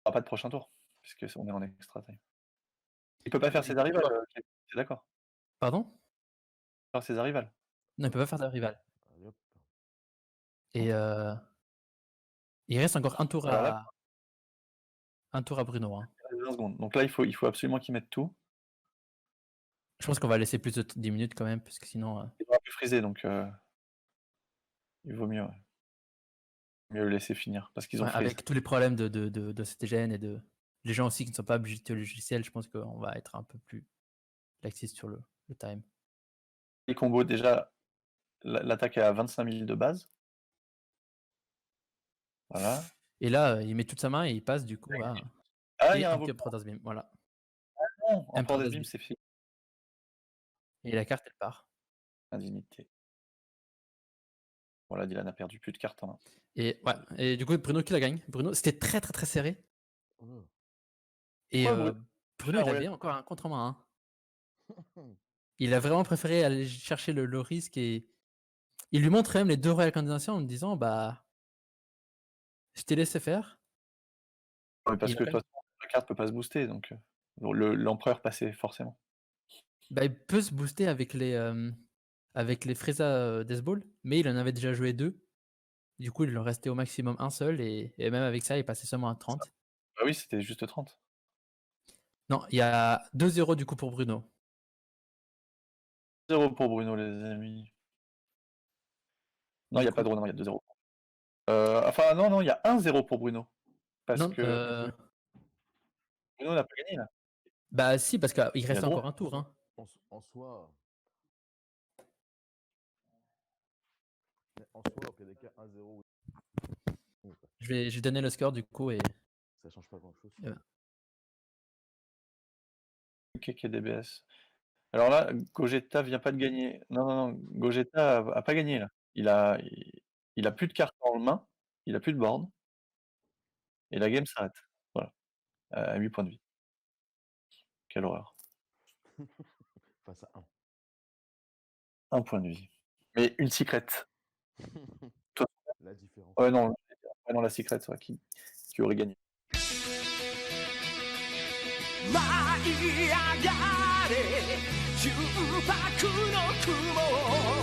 aura pas de prochain tour, puisque on est en extra time. Il peut pas faire ses Et arrivales, quoi? c'est d'accord. Pardon? Faire ses arrivales. Non, il peut pas faire de rival. Allez hop. Et il reste encore un tour Alors là, à Bruno, hein. il reste 20 secondes. Donc là, il faut absolument qu'il mette tout. Je pense qu'on va laisser plus de 10 minutes quand même, parce que sinon, Il va un peu friser, donc il vaut mieux le laisser finir, parce qu'ils ont ouais, freeze. avec tous les problèmes de CTGN et de les gens aussi qui ne sont pas habitués au logiciel, je pense qu'on va être un peu plus laxiste sur le time. Les combos, déjà, l'attaque est à 25 000 de base. Voilà. Et là, il met toute sa main et il passe du coup à Ah, il et y a un un vocal. Protoss Beam, voilà. Non, Un un Protoss Protoss Beam, Beam. c'est fini. Et la carte, elle part. Indignité. Voilà, Dylan a perdu plus de cartes en main. Et ouais, et du coup, Bruno qui la gagne. Bruno, c'était très très très serré. Oh. Et Ouais, Bruno, Bruno, il ouais. avait encore un contre en main, hein. Il a vraiment préféré aller chercher le risque et il lui montre quand même les 2 royales condensation en me disant bah je t'ai laissé faire. Ouais, parce Il a que de quand toute façon, la carte peut pas se booster, donc l'empereur passait forcément. Bah, il peut se booster avec les Frieza Death Ball, mais il en avait déjà joué 2. Du coup, il en restait au maximum un seul et même avec ça, il passait seulement à 30. Ah oui, c'était juste 30. Non, il y a 2-0 du coup pour Bruno. 0 pour Bruno, les amis. Non, il Du n'y a pas coup de non, il y a 2-0. Enfin, non, il y a 1-0 pour Bruno. Parce non, que Bruno n'a pas gagné, là. bah si, parce qu'il Il a reste droit. encore un tour, hein. En soi, au pire des cas, 1-0, oui. Je vais donner le score du coup et Ça change pas grand-chose. Ouais. Ok, DBS. Alors là, Gogeta vient pas de gagner. Non, Gogeta a pas gagné, là. Il a plus de cartes en main, il a plus de board. Et la game s'arrête. Voilà. À 8 points de vie. Quelle horreur. Face à 1 point de vie. Mais une secret. 1. Toi- La différence. Ouais, non, la secret, c'est vrai, qui aurait gagné. 舞い上がれ純白の雲